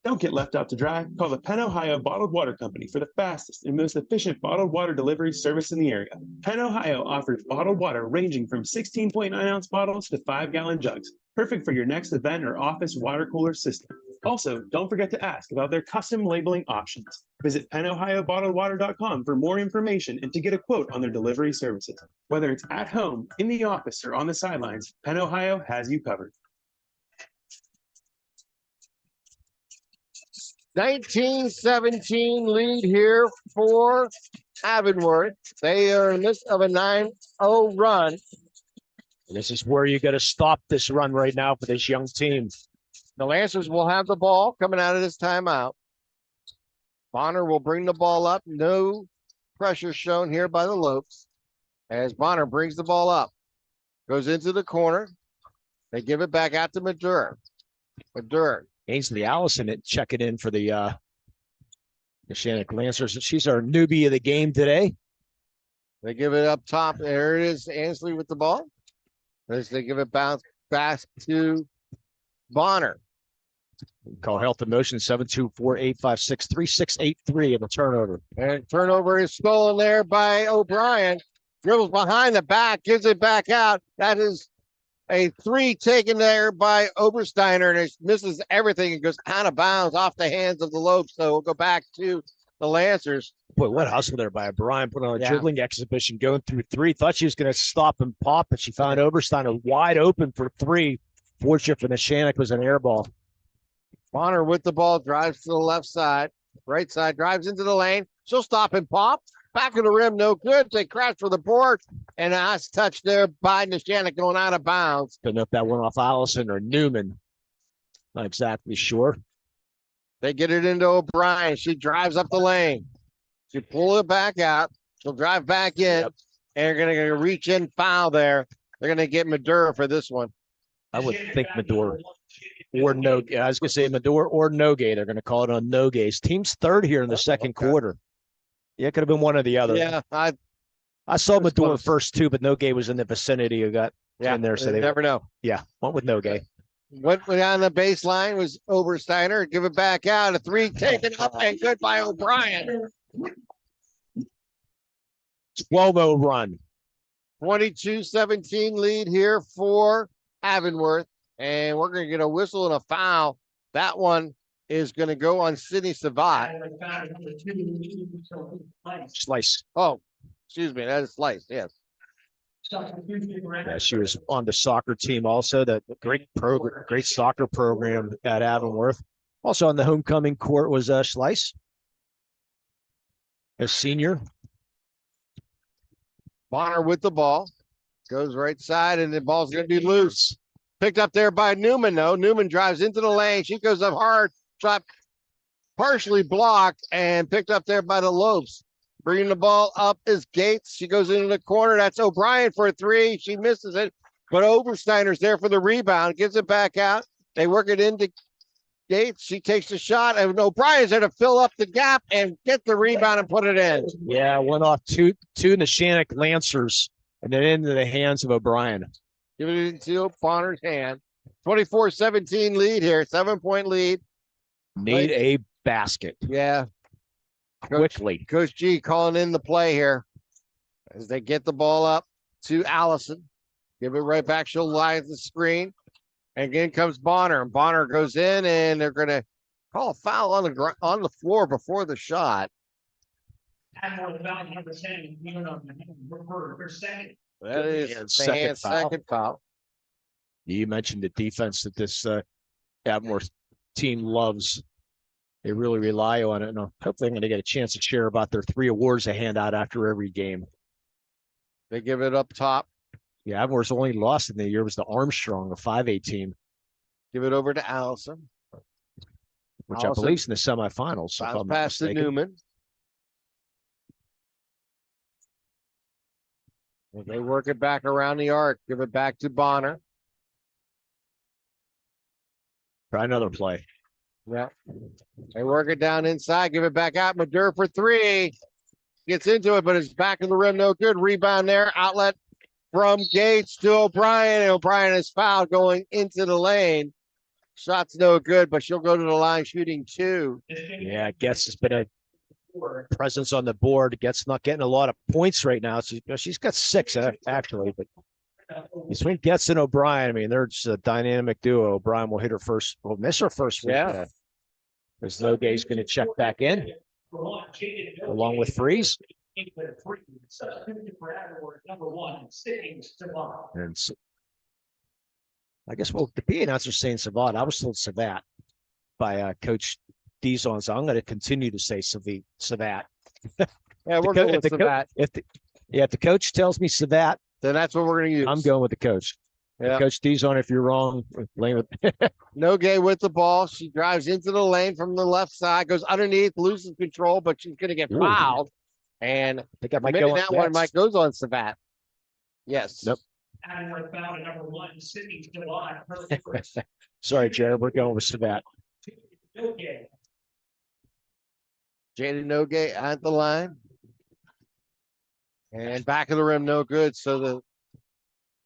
Don't get left out to dry. Call the Penn Ohio Bottled Water Company for the fastest and most efficient bottled water delivery service in the area. Penn Ohio offers bottled water ranging from 16.9-ounce bottles to 5-gallon jugs, perfect for your next event or office water cooler system. Also, don't forget to ask about their custom labeling options. Visit PennOhioBottledWater.com for more information and to get a quote on their delivery services. Whether it's at home, in the office, or on the sidelines, Penn Ohio has you covered. 19-17 lead here for Avonworth. They are in the midst of a 9-0 run. And this is where you got to stop this run right now for this young team. The Lancers will have the ball coming out of this timeout. Bonner will bring the ball up. No pressure shown here by the Lopes. As Bonner brings the ball up. Goes into the corner. They give it back out to Madur. Madur. Ainsley Allison checking in for the Neshannock Lancers. She's our newbie of the game today. They give it up top. There it is. Ainsley with the ball. As they give it bounce back to Bonner. Call Health and Motion 724-856-3683 of a turnover. And turnover is stolen there by O'Brien. Dribbles behind the back, gives it back out. That is a three taken there by Obersteiner, and it misses everything and goes out of bounds off the hands of the Lopes. So we'll go back to the Lancers. Boy, what hustle there by O'Brien, put on a dribbling exhibition going through three. Thought she was going to stop and pop, but she found Obersteiner wide open for three. Fortunate for Neshannock was an air ball. Bonner with the ball, drives to the left side, right side, drives into the lane. She'll stop and pop. Back of the rim, no good. They crash for the board. And a nice touch there by Neshannock going out of bounds. Don't know if that went off Allison or Newman. Not exactly sure. They get it into O'Brien. She drives up the lane. She pull it back out. She'll drive back in. Yep. And they're going to reach in foul there. They're going to get Madura for this one. I would think Madura or no. I was going to say Madura or Noge. They're going to call it on Noge's. Team's third here in the second quarter. Yeah, it could have been one or the other. Yeah, I saw Madura close. first too, but Noge was in the vicinity who got in there. So they never know. Yeah, went with Noge. What went on the baseline was Obersteiner. Give it back out. A three taken up and good by O'Brien. 12-0 run. 22-17 lead here for Avonworth. And we're going to get a whistle and a foul. That one is going to go on Sydney Savat. Slice. Oh, excuse me. That is Slice. Yes. Yeah, she was on the soccer team also. The great soccer program at Avonworth. Also on the homecoming court was Slice, a senior. Bonner with the ball. Goes right side, and the ball's going to be loose. Picked up there by Newman, though. Newman drives into the lane. She goes up hard. Shot partially blocked and picked up there by the Lopes. Bringing the ball up is Gates. She goes into the corner. That's O'Brien for a three. She misses it, but Obersteiner's there for the rebound. Gives it back out. They work it into Gates. She takes the shot, and O'Brien's there to fill up the gap and get the rebound and put it in. Yeah, went off two Neshannock Lancers and then into the hands of O'Brien. Give it into Bonner's hand. 24-17 lead here. 7-point lead. Need a basket. Yeah. Quickly. Coach G calling in the play here as they get the ball up to Allison. Give it right back. She'll lie at the screen. And again comes Bonner. And Bonner goes in, and they're going to call a foul on the floor before the shot. That is second foul. You mentioned the defense that this Avonworth team loves. They really rely on it, and I hope they're going to get a chance to share about their 3 awards they hand out after every game. They give it up top. Yeah, Avonworth's only loss in the year was the Armstrong, a 5A team. Give it over to Allison. Which I believe is in the semifinals. So bounce pass to Newman. And they work it back around the arc. Give it back to Bonner. Try another play. Yeah. They work it down inside. Give it back out. Madura for 3. Gets into it, but it's back of the rim. No good. Rebound there. Outlet from Gates to O'Brien. And O'Brien is fouled going into the lane. Shot's no good, but she'll go to the line shooting 2. Yeah, I guess it's been a presence on the board. Get's not getting a lot of points right now. So, she's got 6 actually, but between Getz and O'Brien, I mean, they're just a dynamic duo. O'Brien will hit her first, will miss her first. Yeah. As Noge's going to check back in along with Freeze. And so, I guess, well, the P announcer's saying Savat. I was told Savat by Coach Dizon, so I'm going to continue to say Savat. Yeah, we're going with Savat. If the coach tells me Savat, then that's what we're going to use. I'm going with the coach. Yeah. Coach Dizon, if you're wrong, blame it. Noge with the ball. She drives into the lane from the left side, goes underneath, loses control, but she's going to get fouled. And I think maybe that one might goes on Savat. Yes. Nope. Sorry, Jared. We're going with Savat. Jaden Noge at the line. And back of the rim, no good. So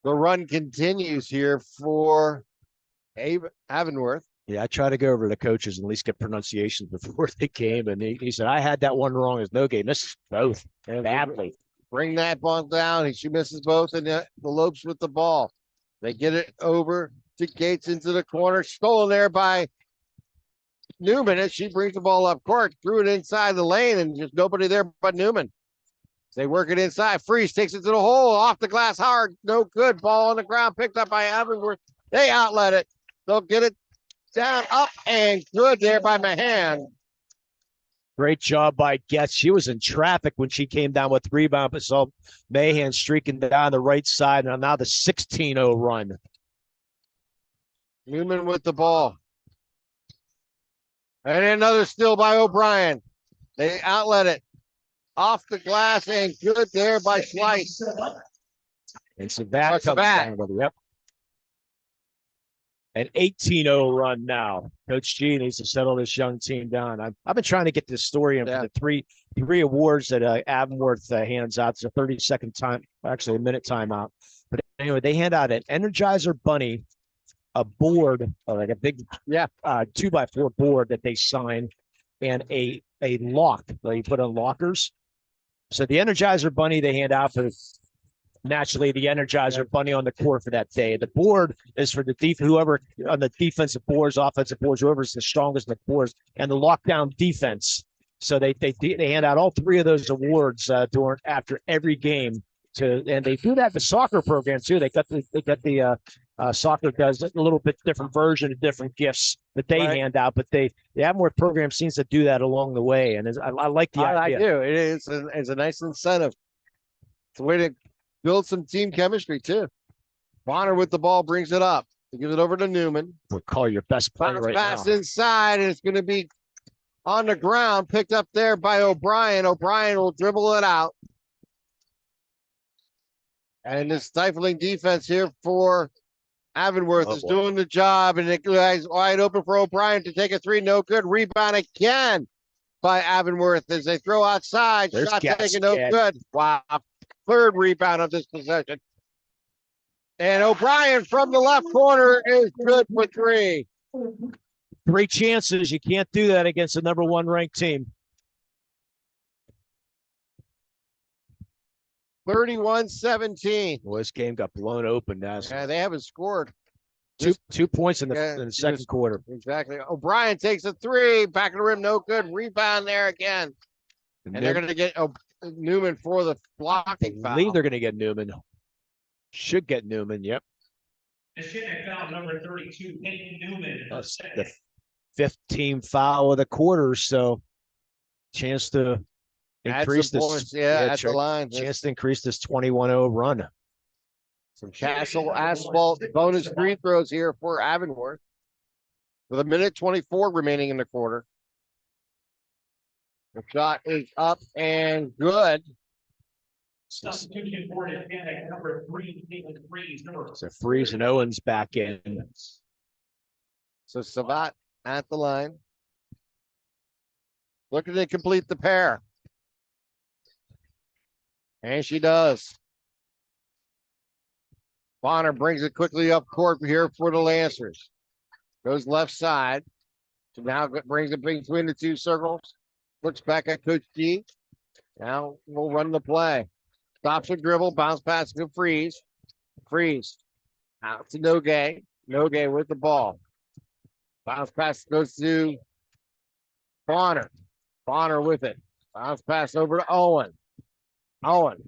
the run continues here for Avonworth. Yeah, I try to go over to the coaches and at least get pronunciations before they came. And he said, I had that one wrong as Noge. Missed both badly. Bring that ball down. She misses both, and the Lopes with the ball. They get it over to Gates into the corner. Stolen there by Newman as she brings the ball up court. Threw it inside the lane, and just nobody there but Newman. They work it inside. Freeze takes it to the hole. Off the glass hard. No good. Ball on the ground. Picked up by Avonworth. They outlet it. They'll get it down, up, and good there by Mahan. Great job by Getz. She was in traffic when she came down with rebound, but saw Mahan streaking down the right side. And now the 16-0 run. Newman with the ball. And another steal by O'Brien. They outlet it off the glass and good there by Slice. And Sabat comes Sabat. down with it. Yep. An 18-0 run now. Coach G needs to settle this young team down. I've been trying to get this story in for the three awards that Avonworth hands out. It's a 30-second time, actually a minute timeout. But anyway, they hand out an Energizer Bunny, a board, like a big 2x4 board that they sign, and a lock. They put on lockers. So the Energizer Bunny they hand out for naturally the Energizer Bunny on the court for that day. The board is for the whoever on the defensive boards, offensive boards, whoever's the strongest in the boards, and the lockdown defense. So they hand out all three of those awards after every game. And they do that in the soccer program too. They got the soccer does a little bit different version of different gifts that they hand out, but the Avonworth program seems to do that along the way, and I like the idea. I do. It is it's a nice incentive. It's a way to build some team chemistry too. Bonner with the ball brings it up. He gives it over to Newman. We'll call your best player right now. Pass inside, and it's going to be on the ground, picked up there by O'Brien. O'Brien will dribble it out. And the stifling defense here for Avonworth is doing the job, and it lies wide open for O'Brien to take a three. No good. Rebound again by Avonworth as they throw outside. There's Shot gas, taken, no good. Wow. Third rebound of this possession. And O'Brien from the left corner is good for three. 3 chances. You can't do that against a number 1 ranked team. 31-17. Well, this game got blown open now. Yeah, they haven't scored. 2 points in the second quarter. Exactly. O'Brien takes a three. Back of the rim, no good. Rebound there again. And they're going to get Newman for the blocking foul. I believe they're going to get Newman. Should get Newman, yep. Neshannock foul number 32, Peyton Newman. That's the 5th team foul of the quarter, so chance to increase this. Points, at the line. Chance to increase this 21-0 run. Some Castle Asphalt bonus free throws here for Avonworth. With a minute 24 remaining in the quarter. The shot is up and good. Substitution for Neshannock number 3, Caitlin Freeze. So Freeze and Owens back in. So Sabat at the line. Looking to complete the pair. And she does. Bonner brings it quickly up court here for the Lancers. Goes left side. So now brings it between the two circles. Looks back at Coach G. Now we'll run the play. Stops a dribble, bounce pass to Freeze. Freeze. Out to Nogay. Nogay with the ball. Bounce pass goes to Bonner. Bonner with it. Bounce pass over to Owen. Owen.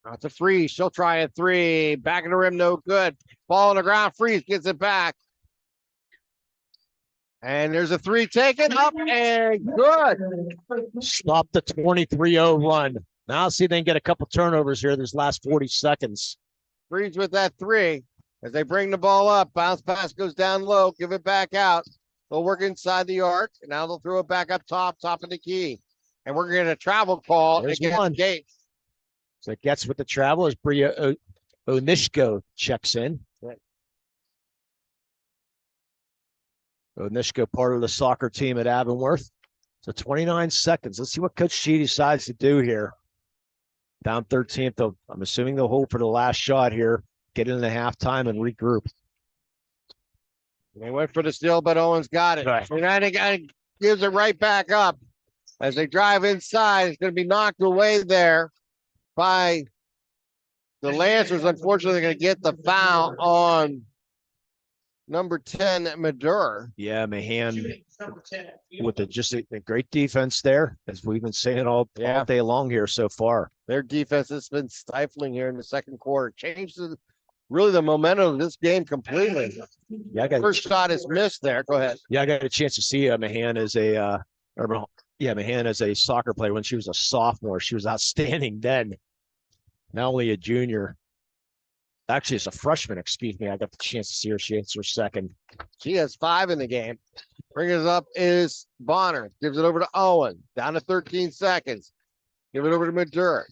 Out to Freeze. She'll try a three. Back in the rim, no good. Ball on the ground. Freeze gets it back. And there's a three taken up and good. Stop the 23-0 run. Now see they can get a couple turnovers here this last 40 seconds. Freeze with that three. As they bring the ball up, bounce pass goes down low, give it back out. They'll work inside the arc. And now they'll throw it back up top of the key. And we're getting a travel call against Gates. So it gets with the travel as Bria Onishko checks in. Onishko, part of the soccer team at Avonworth. So 29 seconds. Let's see what Coach G decides to do here. Down 13th. I'm assuming they'll hold for the last shot here. Get into halftime and regroup. They went for the steal, but Owens got it. Right. And then he gives it right back up. As they drive inside, it's going to be knocked away there by the Lancers. Unfortunately, they're going to get the foul on number 10, Madur. Yeah, Mahan with just a great defense there, as we've been saying all day long here so far. Their defense has been stifling here in the second quarter. Changed really the momentum of this game completely. Yeah, First shot is missed there. Go ahead. Yeah, I got a chance to see Mahan as Mahan as a soccer player when she was a sophomore. She was outstanding then. Not only a junior. Actually, as a freshman, excuse me, I got the chance to see her. She hits her second. She has 5 in the game. Bringing it up is Bonner. Gives it over to Owen. Down to 13 seconds. Give it over to Madura.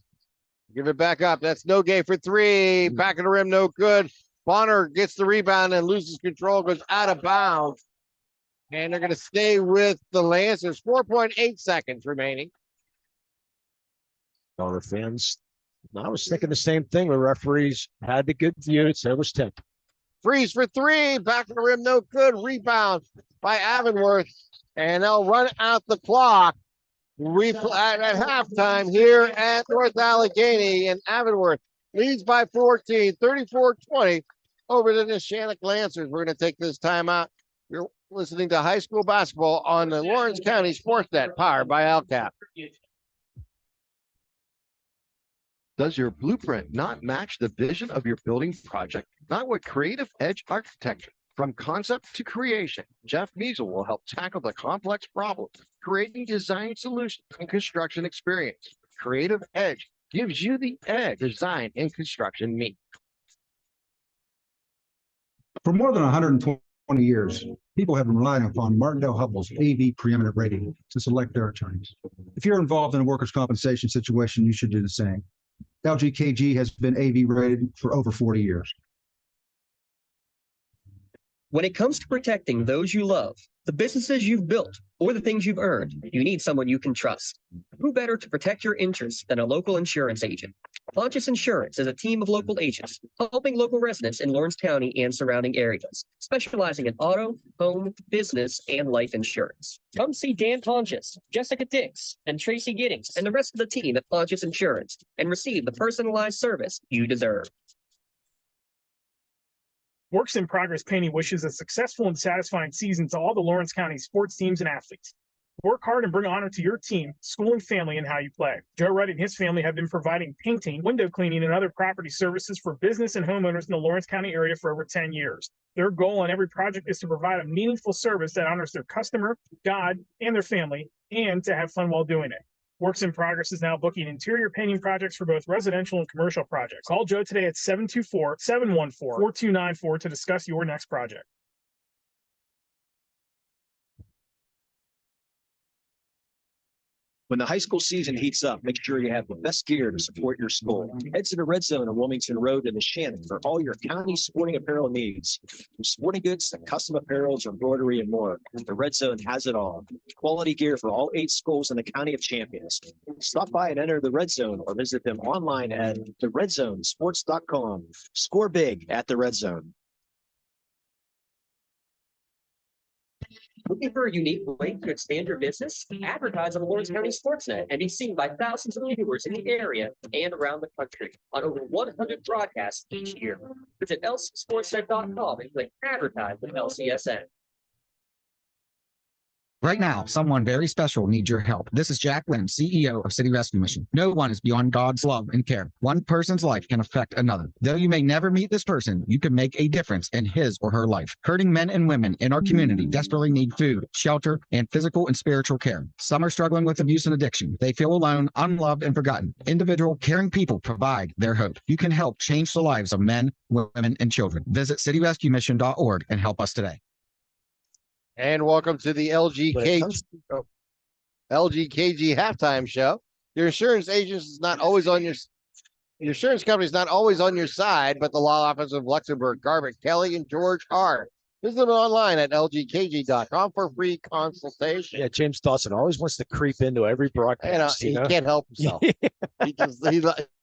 Give it back up. That's no game for three. Back of the rim, no good. Bonner gets the rebound and loses control, goes out of bounds. And they're going to stay with the Lancers. 4.8 seconds remaining. All the fans. I was thinking the same thing. The referees had the good view. So it was 10. Freeze for three. Back of the rim, no good. Rebound by Avonworth. And they'll run out the clock. At halftime here at North Allegheny, and Avonworth leads by 14, 34-20 over the Neshannock Lancers. We're going to take this time out. You're listening to high school basketball on the Lawrence County SportsNet, powered by ALCAP. Does your blueprint not match the vision of your building project? Not with Creative Edge Architecture. From concept to creation, Jeff Measle will help tackle the complex problems, creating design solutions and construction experience. Creative Edge gives you the edge design and construction meet. For more than 120 years, people have been relying upon Martindale Hubbell's AV preeminent rating to select their attorneys. If you're involved in a workers' compensation situation, you should do the same. LGKG has been AV rated for over 40 years. When it comes to protecting those you love, the businesses you've built, or the things you've earned, you need someone you can trust. Who better to protect your interests than a local insurance agent? Pontius Insurance is a team of local agents helping local residents in Lawrence County and surrounding areas, specializing in auto, home, business, and life insurance. Come see Dan Pontius, Jessica Dix, and Tracy Giddings, and the rest of the team at Pontius Insurance, and receive the personalized service you deserve. Works in Progress Painting wishes a successful and satisfying season to all the Lawrence County sports teams and athletes. Work hard and bring honor to your team, school, and family in how you play. Joe Wright and his family have been providing painting, window cleaning, and other property services for business and homeowners in the Lawrence County area for over 10 years. Their goal on every project is to provide a meaningful service that honors their customer, God, and their family, and to have fun while doing it. Works in Progress is now booking interior painting projects for both residential and commercial projects. Call Joe today at 724-714-4294 to discuss your next project. When the high school season heats up, make sure you have the best gear to support your school. Head to the Red Zone on Wilmington Road in Neshannock for all your county sporting apparel needs. From sporting goods to custom apparels, embroidery, and more, the Red Zone has it all. Quality gear for all 8 schools in the County of Champions. Stop by and enter the Red Zone or visit them online at theredzonesports.com. Score big at the Red Zone. Looking for a unique way to expand your business? Advertise on the Lawrence County SportsNet and be seen by thousands of viewers in the area and around the country on over 100 broadcasts each year. Visit lcsportsnet.com and click Advertise with LCSN. Right now, someone very special needs your help. This is Jack Lynn, CEO of City Rescue Mission. No one is beyond God's love and care. One person's life can affect another. Though you may never meet this person, you can make a difference in his or her life. Hurting men and women in our community desperately need food, shelter, and physical and spiritual care. Some are struggling with abuse and addiction. They feel alone, unloved, and forgotten. Individual, caring people provide their hope. You can help change the lives of men, women, and children. Visit cityrescuemission.org and help us today. And welcome to the LGKG halftime show. Your insurance agent is not always on your insurance company is not always on your side, but the law office of Luxembourg, Garbutt, Kelly, and George are. Visit them online at lgkg.com for free consultation. Yeah, James Dawson always wants to creep into every broadcast. He can't help himself.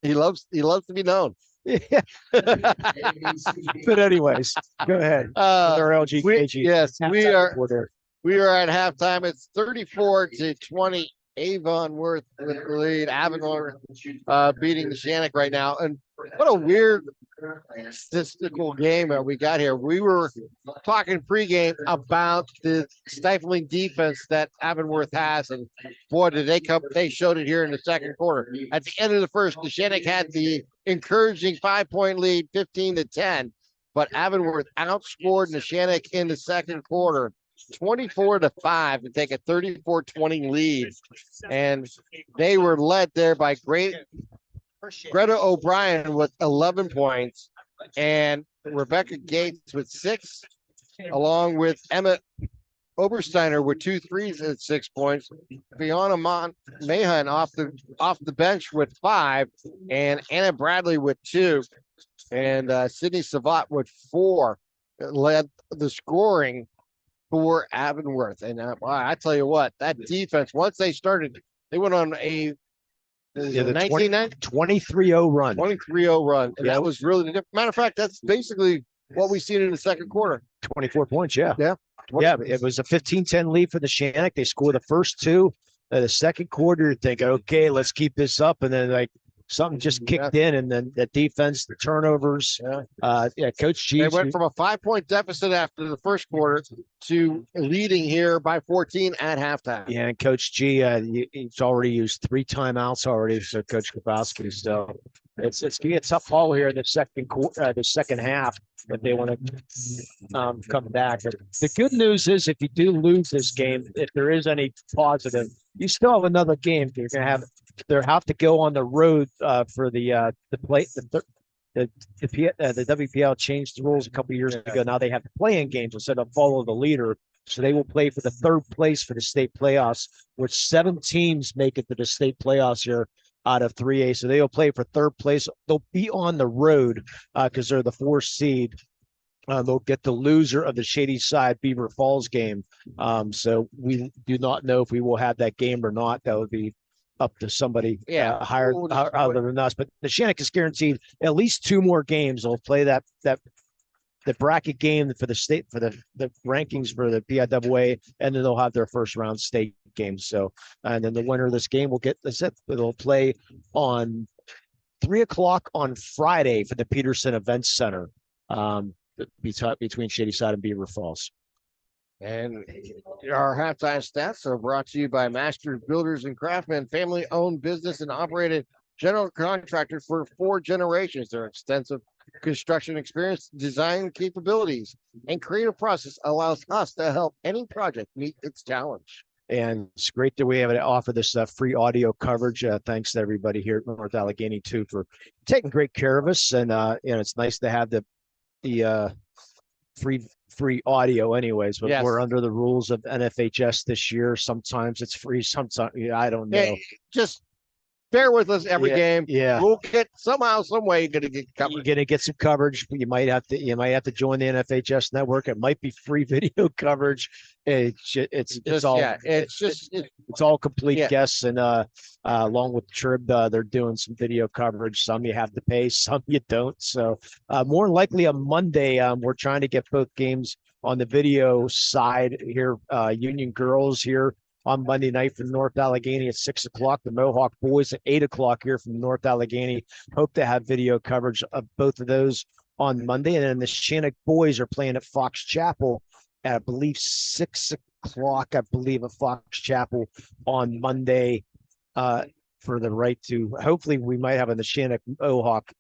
he loves to be known. Yeah. But anyways, go ahead. Our LGKG. We are at halftime. It's 34-20. Avonworth with the lead. Avonworth beating Neshannock right now. And what a weird statistical game that we got here. We were talking pregame about the stifling defense that Avonworth has, and boy, did they showed it here in the second quarter. At the end of the first, Neshannock had the encouraging 5-point lead, 15-10, but Avonworth outscored Neshannock in the second quarter 24-5 to take a 34-20 lead. And they were led there by Greta O'Brien with 11 points and Rebecca Gates with 6, along with Emma Obersteiner with 2 threes at 6 points. Fiona Mahan off the bench with 5, and Anna Bradley with 2, and Sydney Savat with 4 led the scoring for Avonworth. And I tell you what, that defense, once they started, they went on a 23-0 run. 23-0 run. And that was really the matter of fact, that's basically what we've seen in the second quarter. 24 points, yeah. Yeah. Yeah, it was a 15-10 lead for the Neshannock. They scored the first 2. The second quarter, you think, okay, let's keep this up. And then, like, something just kicked in, and then the defense, the turnovers. Coach G. They went from a 5-point deficit after the first quarter to leading here by 14 at halftime. Yeah, and Coach G, he's already used 3 timeouts already. So Coach Kabowski, so it's gonna be a tough haul here in the second half if they want to come back. But the good news is, if you do lose this game, if there is any positive, you still have another game. You're gonna have. They have to go on the road for the WPL changed the rules a couple years ago. Now they have the play-in games instead of follow the leader. So they will play for the 3rd place for the state playoffs, which 7 teams make it to the state playoffs here out of 3A. So they'll play for 3rd place. They'll be on the road because they're the 4th seed. They'll get the loser of the Shady Side Beaver Falls game. So we do not know if we will have that game or not. That would be up to somebody higher other than us. But the Neshannock is guaranteed at least 2 more games. They'll play the bracket game for the state, for the rankings for the PIAA, and then they'll have their first round state games. So, and then the winner of this game will get they'll play on 3:00 on Friday for the Peterson Events Center between Shady Side and Beaver Falls. And our halftime stats are brought to you by Masters Builders and Craftsmen, family-owned business and operated general contractor for 4 generations. Their extensive construction experience, design capabilities, and creative process allows us to help any project meet its challenge. And it's great that we have to offer this free audio coverage. Thanks to everybody here at North Allegheny too for taking great care of us. And it's nice to have the free audio anyways, but we're under the rules of NFHS this year. Sometimes it's free, sometimes I don't know. Yeah, just bear with us every game. Yeah, we'll get somehow, some way, you're gonna get covered. You're gonna get some coverage. You might have to join the NFHS network. It might be free video coverage. It's all complete guests, and along with Trib, they're doing some video coverage. Some you have to pay, some you don't. So more than likely on Monday, we're trying to get both games on the video side here. Union girls here on Monday night from North Allegheny at 6:00. The Mohawk boys at 8:00 here from North Allegheny. Hope to have video coverage of both of those on Monday. And then the Neshannock boys are playing at Fox Chapel at, I believe, 6:00, I believe, at Fox Chapel on Monday for the right to, hopefully we might have a Neshannock Mohawk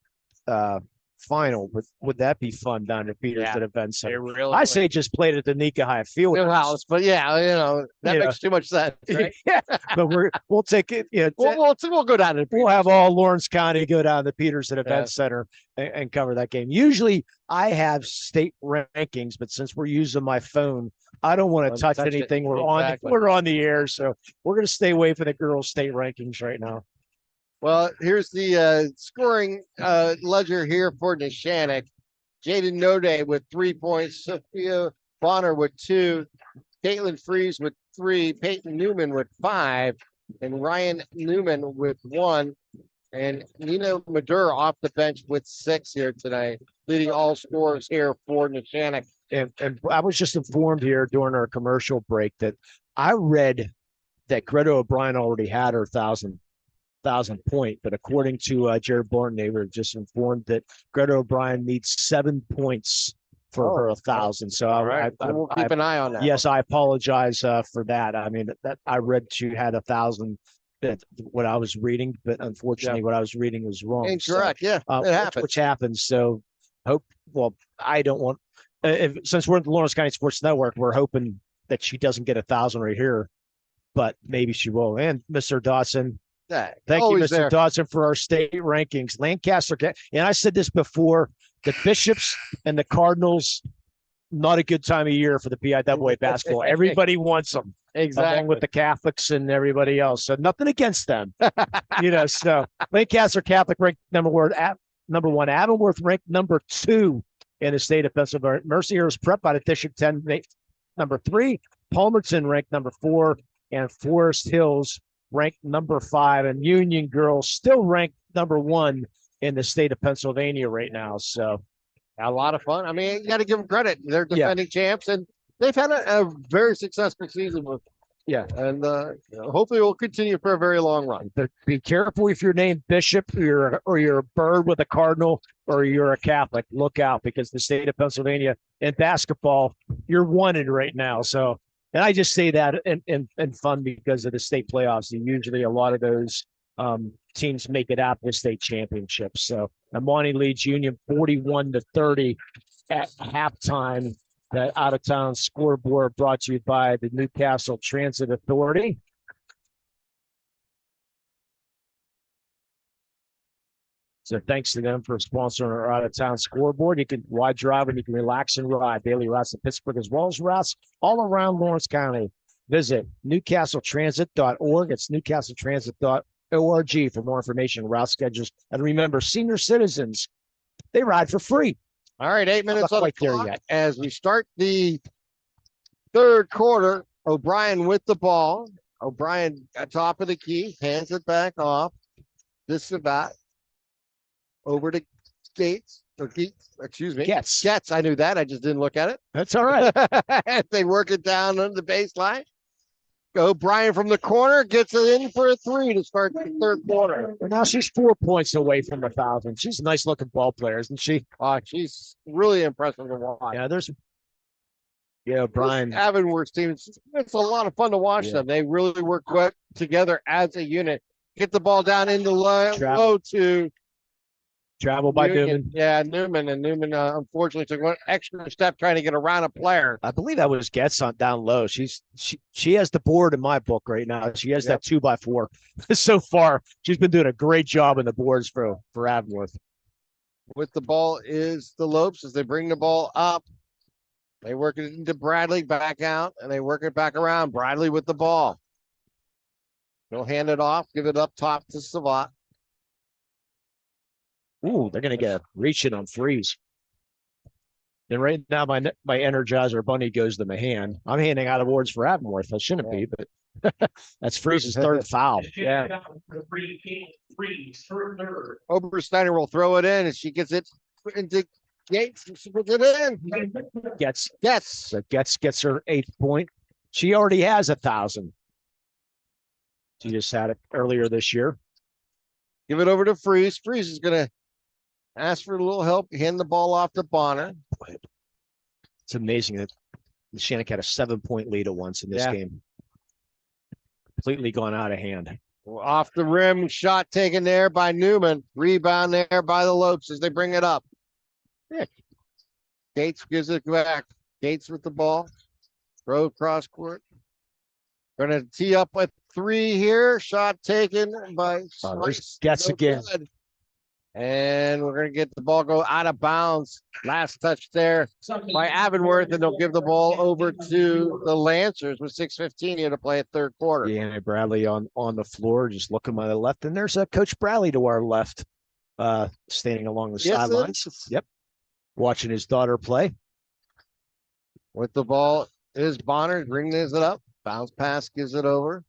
final, but would that be fun down at Peterson Event Center? Really I say just play it at the Nika High Field House, but that makes too much sense, right? Yeah, but we'll take it. Yeah, we'll go down to we'll have all Lawrence County go down to Peterson Event Center and cover that game. Usually I have state rankings, but since we're using my phone, I don't want to touch anything. We're on the air, so we're going to stay away from the girls' state rankings right now. Well, here's the scoring ledger here for Neshannock. Jaden Node with 3 points, Sophia Bonner with 2, Caitlin Fries with 3, Peyton Newman with 5, and Ryan Newman with 1, and Nina Madura off the bench with 6 here tonight, leading all scorers here for Neshannock. And I was just informed here during our commercial break that I read that Greta O'Brien already had her 1,000 point, but according to Jared Bourne, they were just informed that Greta O'Brien needs 7 points for her 1,000. So we'll keep an eye on that. Yes, I apologize for that. I mean, that I read she had 1,000. What I was reading, but unfortunately, what I was reading was wrong. Incorrect. So, it happens. Which happens. So I don't want. Since we're at the Lawrence County Sports Network, we're hoping that she doesn't get 1,000 right here, but maybe she will. And Mr. Dawson. Thank you, Mr. Dawson, for our state rankings. Lancaster, and I said this before, the Bishops and the Cardinals not a good time of year for the PIAA basketball. Everybody wants them. Exactly. Along with the Catholics and everybody else. So nothing against them. So Lancaster Catholic ranked number one, Avonworth ranked number 2 in the state of Pennsylvania. Mercyhurst Prep out of District 10, number 3. Palmerton ranked number 4, and Forest Hills ranked number 5, and Union Girls still ranked number 1 in the state of Pennsylvania right now. So a lot of fun. I mean, you got to give them credit. They're defending champs, and they've had a very successful season with. Yeah, and hopefully we'll continue for a very long run. But be careful if you're named Bishop or you're a Bird with a Cardinal or you're a Catholic. Look out, because the state of Pennsylvania in basketball, you're wanted right now. So, and I just say that in fun because of the state playoffs. And usually a lot of those teams make it out to the state championships. So Amani leads Union 41-30 at halftime. That out-of-town scoreboard brought to you by the Newcastle Transit Authority. So thanks to them for sponsoring our out-of-town scoreboard. You can wide drive and you can relax and ride. Daily routes to Pittsburgh as well as routes all around Lawrence County. Visit newcastletransit.org. It's newcastletransit.org for more information, route schedules. And remember, senior citizens, they ride for free. All right, 8 minutes on the clock as we start the third quarter. O'Brien with the ball. O'Brien at top of the key, hands it back off. This is about over to Gates. Or Gates, excuse me. Gets. I knew that. I just didn't look at it. That's all right. They work it down on the baseline. O'Brien from the corner gets it in for a 3 to start the third quarter. And now she's 4 points away from 1,000. She's a nice looking ball player, isn't she? She's really impressive to watch. Yeah, O'Brien. Avonworth teams, it's a lot of fun to watch them. They really work together as a unit. Get the ball down into low to travel by Newman. Yeah, Newman. And Newman, unfortunately, took one extra step trying to get around a player. I believe that was Getz on down low. She has the board in my book right now. She has that 2x4 so far. She's been doing a great job in the boards for Avonworth. With the ball is the Lopes as they bring the ball up. They work it into Bradley, back out, and they work it back around. Bradley with the ball. They'll hand it off, give it up top to Savat. Ooh, they're going to get a reach-in on threes. And right now, my Energizer Bunny goes to Mahan. I'm handing out awards for Avonworth. I shouldn't be, but that's Freeze's third foul. Yeah. Obersteiner will throw it in, and she gets it into Gates. She puts it in. Gets her 8th point. She already has 1,000. She just had it earlier this year. Give it over to Freeze. Freeze is going to ask for a little help, hand the ball off to Bonner. It's amazing that Neshannock had a 7-point lead at once in this game. Completely gone out of hand. Off the rim, shot taken there by Newman. Rebound there by the Lopes as they bring it up. Gates gives it back. Gates with the ball. Throw across court. Going to tee up with 3 here. Shot taken by Gets again. And we're going to get the ball go out of bounds. Last touch there by Avonworth, and they'll give the ball over to the Lancers with 6:15 here to play a third quarter. Deanna Bradley on the floor, just looking by the left. And there's Coach Bradley to our left, standing along the sidelines. Yep. Watching his daughter play. With the ball is Bonner, bringing it up. Bounce pass gives it over.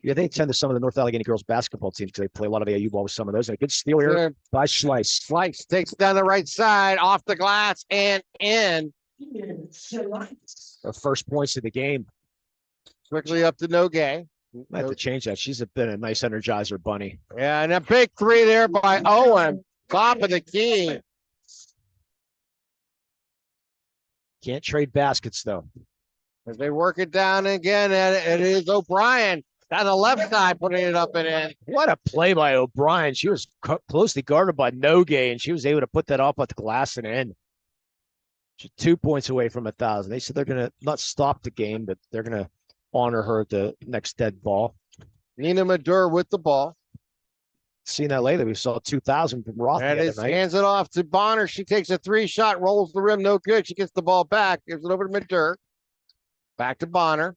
Yeah, they attend to some of the North Allegheny girls basketball teams because they play a lot of AAU ball with some of those. And a good steal here by Schleiss. Schleiss takes it down the right side, off the glass, and in. The first points of the game. Quickly up to Nogay. Might have to change that. She's been a nice Energizer Bunny. Yeah, and a big 3 there by Owen. Top of the key. Can't trade baskets, though. As they work it down again, and it is O'Brien down the left side, putting it up and in. What a play by O'Brien. She was closely guarded by Nogay, and she was able to put that off at the glass and in. She's 2 points away from 1,000. They said they're going to not stop the game, but they're going to honor her at the next dead ball. Nina Madur with the ball. seen that lately. We saw 2,000 from Roth. And the it other night. hands it off to Bonner. She takes a 3-shot, rolls the rim, no good. She gets the ball back, gives it over to McDurk. Back to Bonner.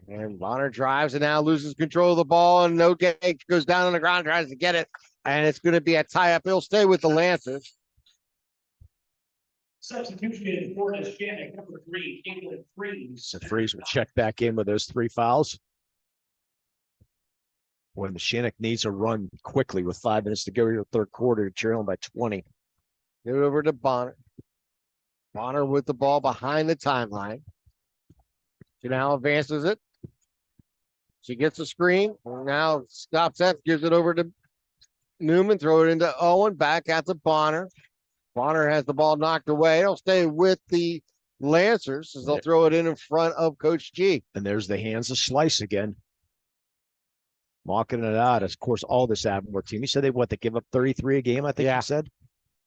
And Bonner drives and now loses control of the ball, and no get goes down on the ground, tries to get it, and it's going to be a tie-up. He'll stay with the Lancers. Substitution for Neshannock, number 3, Caitlin Freeze. So Freeze will check back in with those 3 fouls. When Neshannock needs a run quickly with 5 minutes to go in the third quarter, trailing by 20. Give it over to Bonner. Bonner with the ball behind the timeline. She now advances it. She gets a screen. Now stops that, gives it over to Newman, throw it into Owen, back out to Bonner. Bonner has the ball knocked away. He'll stay with the Lancers as they'll throw it in front of Coach G. And there's the hands of Slice again. Mocking it out. Of course, all this Avonworth team. You said they give up 33 a game, I think you said?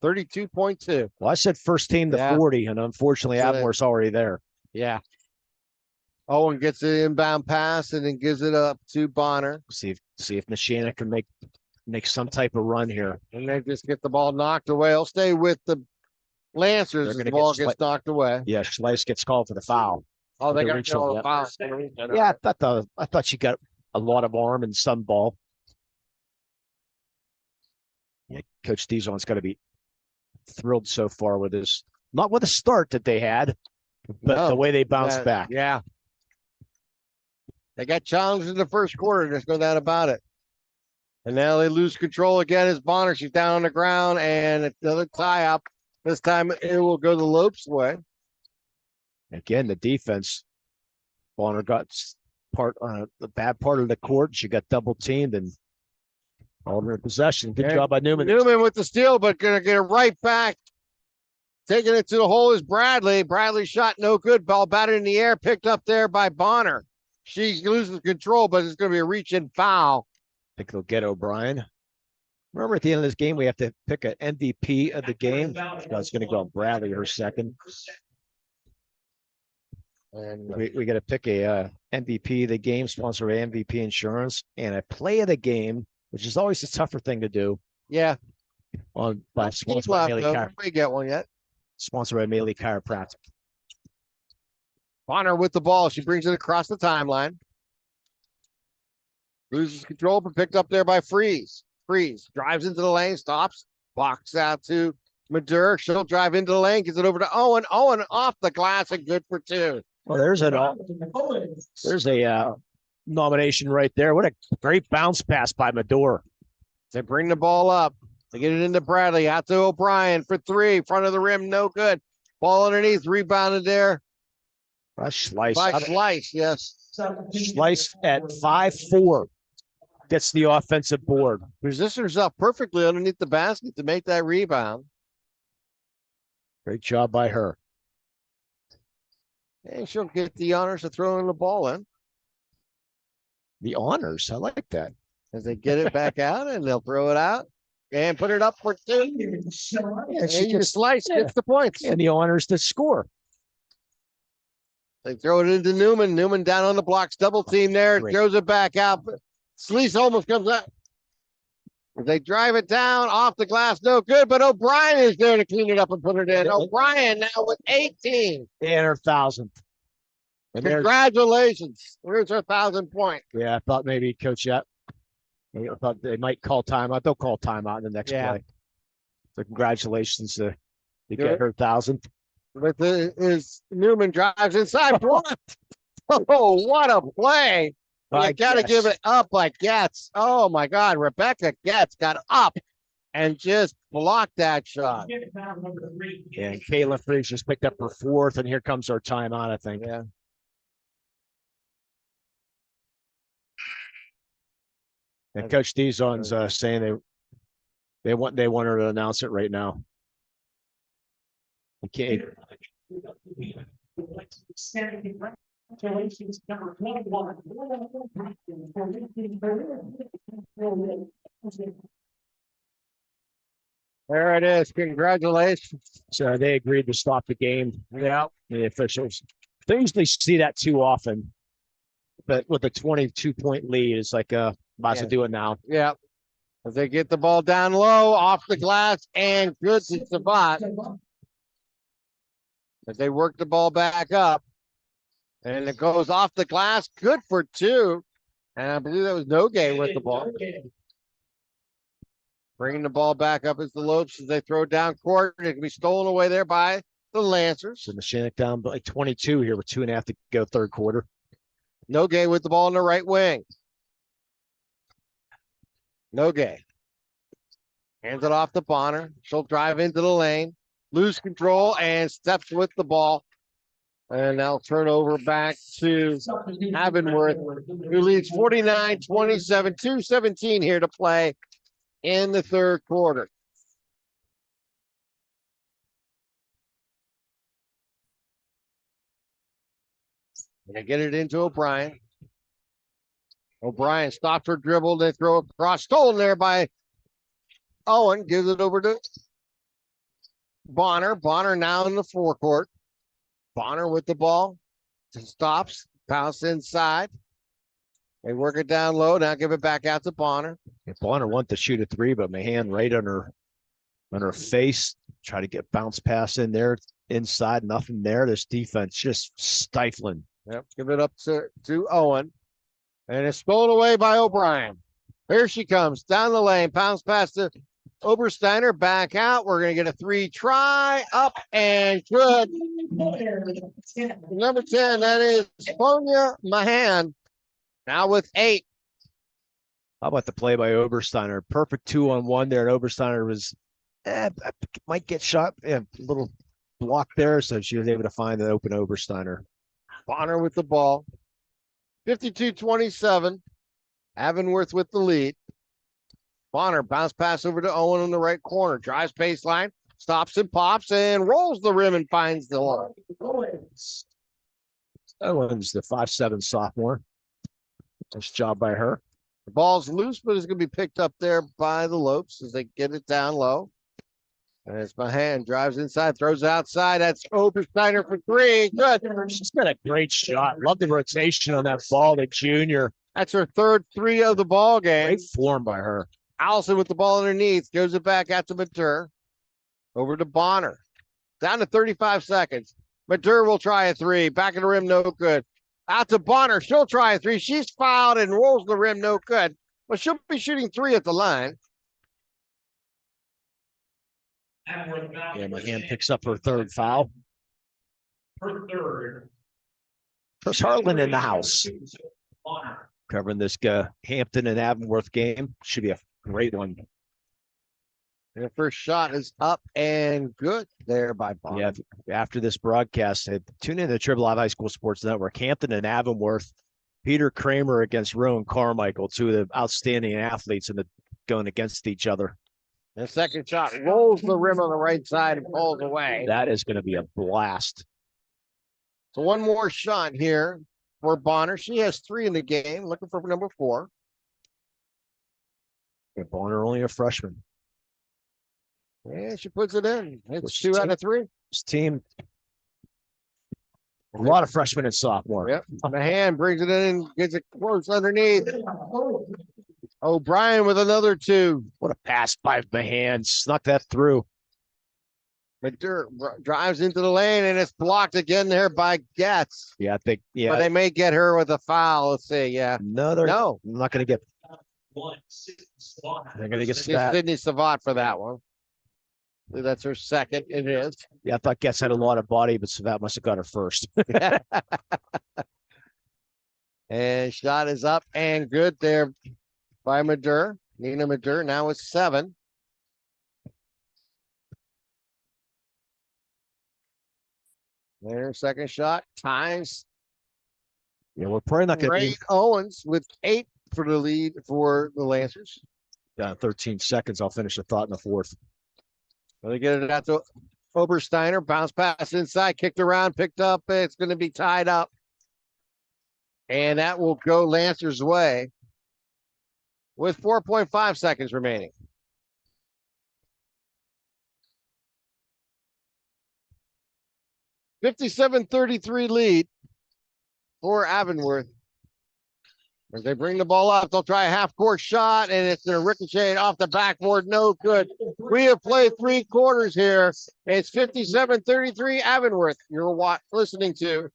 32.2. Well, I said first team to 40, and unfortunately, Avonworth's already there. Yeah. Owen gets the inbound pass and then gives it up to Bonner. See if Neshannock can make some type of run here. And they just get the ball knocked away. He'll stay with the Lancers as the ball gets knocked away. Yeah, Schleiss gets called for the foul. Oh, they got to Rachel, the foul. Yeah, I thought she got a lot of arm and some ball. Yeah, Coach Dizon's got to be thrilled so far with this. Not with the start that they had, but the way they bounced back. Yeah. They got challenged in the first quarter. There's no doubt about it. And now they lose control again as Bonner. She's down on the ground and another tie up. This time it will go the Lopes' way. Again, the defense. Bonner got the bad part of the court. She got double teamed and all in her possession. Good job by Newman. Newman with the steal, but going to get it right back. Taking it to the hole is Bradley. Bradley shot no good. Ball batted in the air, picked up there by Bonner. She loses control, but it's going to be a reach-in foul. I think they'll get O'Brien. Remember, at the end of this game, we have to pick an MVP of the game. It's going to go Bradley, her second. And we got to pick a MVP of the game, sponsored by MVP Insurance, and a play of the game, which is always a tougher thing to do. Yeah. Sponsored by Melee We get one yet. Sponsored by Melee Chiropractic. Bonner with the ball. She brings it across the timeline. Loses control, but picked up there by Freeze. Freeze drives into the lane, stops, box out to Madure. She'll drive into the lane, gives it over to Owen. Owen off the glass and good for 2. Well, there's a nomination right there. What a great bounce pass by Madure. They bring the ball up. They get it into Bradley, out to O'Brien for 3. Front of the rim, no good. Ball underneath, rebounded there. By Schleiss. By Schleiss, yes. Schleiss at 5'4". Gets the offensive board. Positions up perfectly underneath the basket to make that rebound. Great job by her. And she'll get the honors of throwing the ball in. The honors, I like that. As they get it back out and they'll throw it out and put it up for 2. Yeah, she gets the points. And the honors to score. They throw it into Newman. Newman down on the blocks, double team there, throws it back out. Sleece almost comes out. They drive it down off the glass, no good, but O'Brien is there to clean it up and put it in. O'Brien now with 18. And her 1,000th. Congratulations. There's her 1,000th point. Yeah, I thought maybe Coach I thought they might call timeout. They'll call timeout in the next play. So congratulations to get her 1,000th. With is Newman drives inside. Oh, what a play. You got to give it up like Getz. Oh, my God. Rebecca Getz got up and just blocked that shot. Yeah, and Kayla Freeze just picked up her 4th, and here comes her timeout, I think. Yeah. And Coach Dizon's saying they want her to announce it right now. Okay. Congratulations, number 21. There it is. Congratulations. So they agreed to stop the game. Yeah. The officials. They usually see that too often. But with a 22-point lead, it's like About to do it now. Yeah. As they get the ball down low, off the glass, and good to Sabat. As they work the ball back up. And it goes off the glass, good for two. And I believe that was Nogue with the ball. Bringing the ball back up as the Lopes as they throw down court. It can be stolen away there by the Lancers. So Neshannock down by 22 here with 2.5 to go third quarter. Nogue with the ball in the right wing. Nogue. Hands it off to Bonner. She'll drive into the lane. Lose control and steps with the ball. And now turn over back to Avonworth, who leads 49-27, 2:17 here to play in the third quarter. They get it into O'Brien. O'Brien stops her dribble. They throw across. Stolen there by Owen. Gives it over to Bonner. Bonner now in the forecourt. Bonner with the ball. Stops. Bounce inside. They work it down low. Now give it back out to Bonner. Yeah, Bonner wanted to shoot a three, but Mahan right on her face. Try to get bounce pass in there. Inside, nothing there. This defense just stifling. Yep. Give it up to Owen. And it's stolen away by O'Brien. Here she comes down the lane. Bounce pass to Obersteiner. Back out. We're going to get a three try. Up and good. Number 10, that is Sonia Mahan. Now with 8. How about the play by Obersteiner? Perfect 2-on-1 there. And Obersteiner was might get shot. A little block there, so she was able to find an open Obersteiner. Bonner with the ball. 52-27. Avonworth with the lead. Bonner bounce pass over to Owen in the right corner. Drives baseline. Stops and pops and rolls the rim and finds the line. Owen's the 5'7" sophomore. Nice job by her. The ball's loose, but it's going to be picked up there by the Lopes as they get it down low. And it's Mahan. Drives inside, throws it outside. That's Obersteiner for three. Good. She's got a great shot. Love the rotation on that ball, the junior. That's her third three of the ball game. Great form by her. Allison with the ball underneath. Goes it back out to Matur. Over to Bonner. Down to 35 seconds. Matur will try a three. Back of the rim, no good. Out to Bonner. She'll try a three. She's fouled and rolls the rim, no good. But she'll be shooting three at the line. Yeah, Mahan picks up her third foul. Her third. Chris Hartland in the house. Covering this Hampton and Avonworth game. Should be a great one. And the first shot is up and good there by Bonner. Yeah, after this broadcast, tune in to Triple Live High School Sports Network. Hampton and Avonworth. Peter Kramer against Rowan Carmichael, two of the outstanding athletes going against each other. The second shot rolls the rim on the right side and pulls away. That is going to be a blast. So one more shot here for Bonner. She has 3 in the game, looking for number 4. Yeah, Bonner only a freshman. Yeah, she puts it in. It's 2 out of 3. This team, a lot of freshmen and sophomore. Yep. Mahan brings it in, gets it close underneath. O'Brien with another 2. What a pass by Mahan. Snuck that through. Matur drives into the lane and it's blocked again there by Getz. Yeah, I think, yeah. But they may get her with a foul. Let's see. Yeah. No. I'm not going to get. They're going to get Sydney Savat for that one. I believe that's her second. It is. Yeah, I thought Getz had a lot of body, but Savat must have got her first. And shot is up and good there by Matur. Nina Matur now with 7. Their second shot ties. Yeah, we're probably not going to Ray Owens with 8 for the lead for the Lancers. 13 seconds. I'll finish the thought in the fourth. Well, they get it out to Obersteiner. Bounce pass inside, kicked around, picked up. It's going to be tied up. And that will go Lancers' way with 4.5 seconds remaining. .57-33 lead for Avonworth. As they bring the ball up, they'll try a half-court shot, and it's going to ricochet off the backboard. No good. We have played 3 quarters here. It's 57-33 Avonworth. You're listening to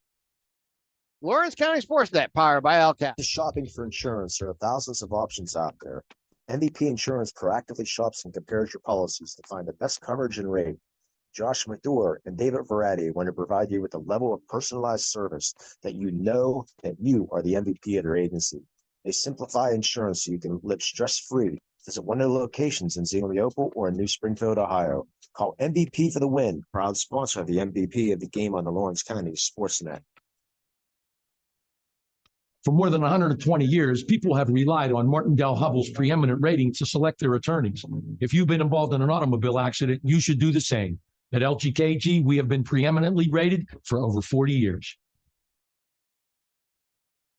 Lawrence County SportsNet, powered by LCAP. Shopping for insurance, there are thousands of options out there. MVP Insurance proactively shops and compares your policies to find the best coverage and rate. Josh Madur and David Verratti want to provide you with a level of personalized service that you know that you are the MVP of your agency. They simplify insurance so you can live stress-free. Visit one of the locations in Zeno-Leopold or in New Springfield, Ohio. Call MVP for the win, proud sponsor of the MVP of the game on the Lawrence County SportsNet. For more than 120 years, people have relied on Martindale Hubbell's preeminent rating to select their attorneys. If you've been involved in an automobile accident, you should do the same. At LGKG, we have been preeminently rated for over 40 years.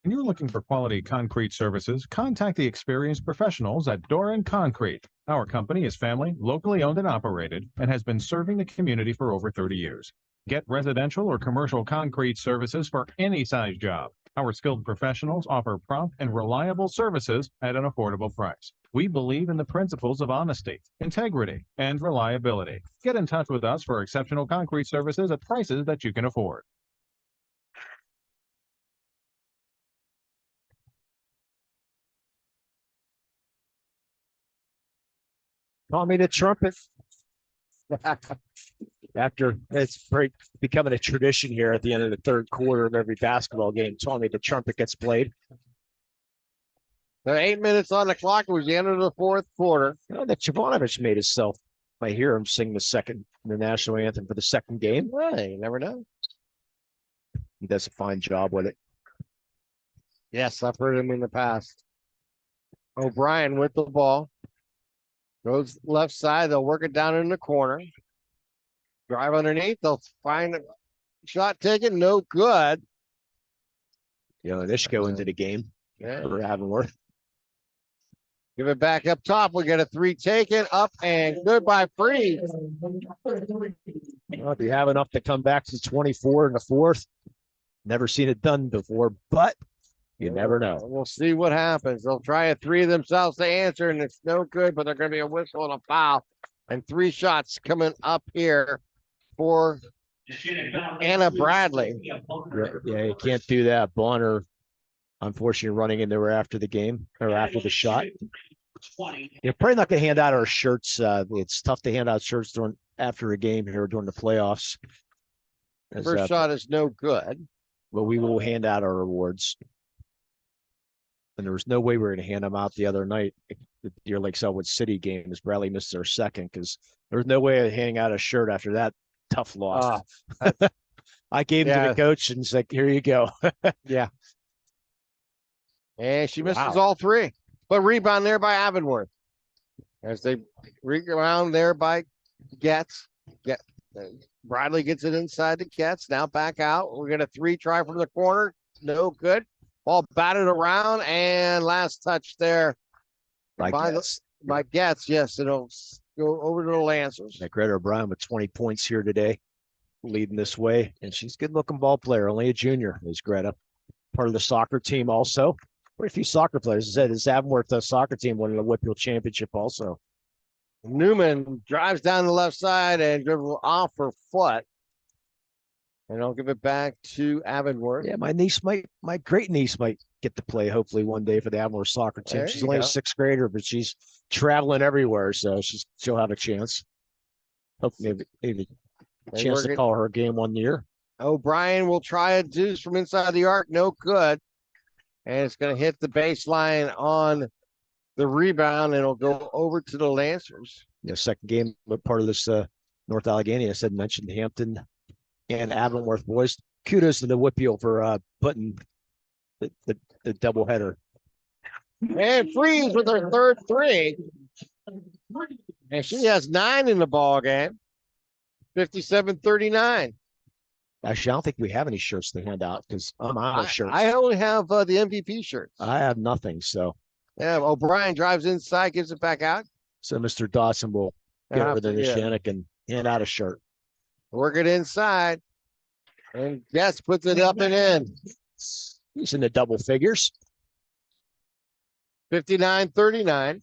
When you're looking for quality concrete services, contact the experienced professionals at Doran Concrete. Our company is family, locally owned and operated, and has been serving the community for over 30 years. Get residential or commercial concrete services for any size job. Our skilled professionals offer prompt and reliable services at an affordable price. We believe in the principles of honesty, integrity, and reliability. Get in touch with us for exceptional concrete services at prices that you can afford. Call me the trumpet. After it's becoming a tradition here at the end of the third quarter of every basketball game, Tommy the trumpet gets played. There are 8 minutes on the clock. It was the end of the fourth quarter. You know that Jovanovich made himself. I hear him sing the national anthem for the second game. Well, you never know. He does a fine job with it. Yes, I've heard him in the past. O'Brien with the ball. Goes left side. They'll work it down in the corner. Drive underneath. They'll find a shot taken. No good. Ishko into the game for Avonworth. Give it back up top. We get a 3 taken up and good by Freeze. Well, if you have enough to come back to 24 in the fourth, never seen it done before, but you never know. We'll see what happens. They'll try a 3 themselves to answer, and it's no good, but they're going to be a whistle and a foul. And 3 shots coming up here for Anna Bradley. Yeah, you can't do that. Bonner, unfortunately, running into her after the game or after the shot. You're probably not going to hand out our shirts. It's tough to hand out shirts after a game here during the playoffs. First shot is no good. Well, we will hand out our awards. And there was no way we were going to hand them out the other night. The Deer Lake Selwood City game, as Bradley missed their second, because there was no way of handing out a shirt after that tough loss. I gave it to the coach and said, here you go. Yeah. And she misses all 3. But rebound there by Avonworth. As they rebound there by Getz. Bradley gets it inside to Getz. Now back out. We're going to 3 try from the corner. No good. Ball batted around, and last touch there by Getz. Yes, it'll go over to the Lancers. Greta O'Brien with 20 points here today, leading this way. And she's a good-looking ball player, only a junior, is Greta. Part of the soccer team also. Quite a few soccer players. As I said, this Avonworth soccer team won the WPIAL championship also. Newman drives down the left side and dribbles off her foot. And I'll give it back to Avonworth. Yeah, my great niece might get to play hopefully one day for the Avonworth soccer team. There She's you only go. a 6th grader, but she's traveling everywhere, so she'll have a chance. Hopefully, maybe a chance to call her game one year. O'Brien will try a deuce from inside the arc. No good. And it's going to hit the baseline on the rebound, and it'll go over to the Lancers. Yeah, second game, but part of this North Allegheny, I mentioned Hampton and Avonworth boys. Kudos to the WPIAL for putting the doubleheader. And Freeze with her third 3. And she has 9 in the ball game. 57-39. Actually, I don't think we have any shirts to hand out because I'm out of shirts. I only have the MVP shirts. I have nothing, so. Yeah, O'Brien drives inside, gives it back out. So Mr. Dawson will get over to Neshannock and hand out a shirt. Work it inside. And Guess puts it up and in. He's in the double figures. 59-39.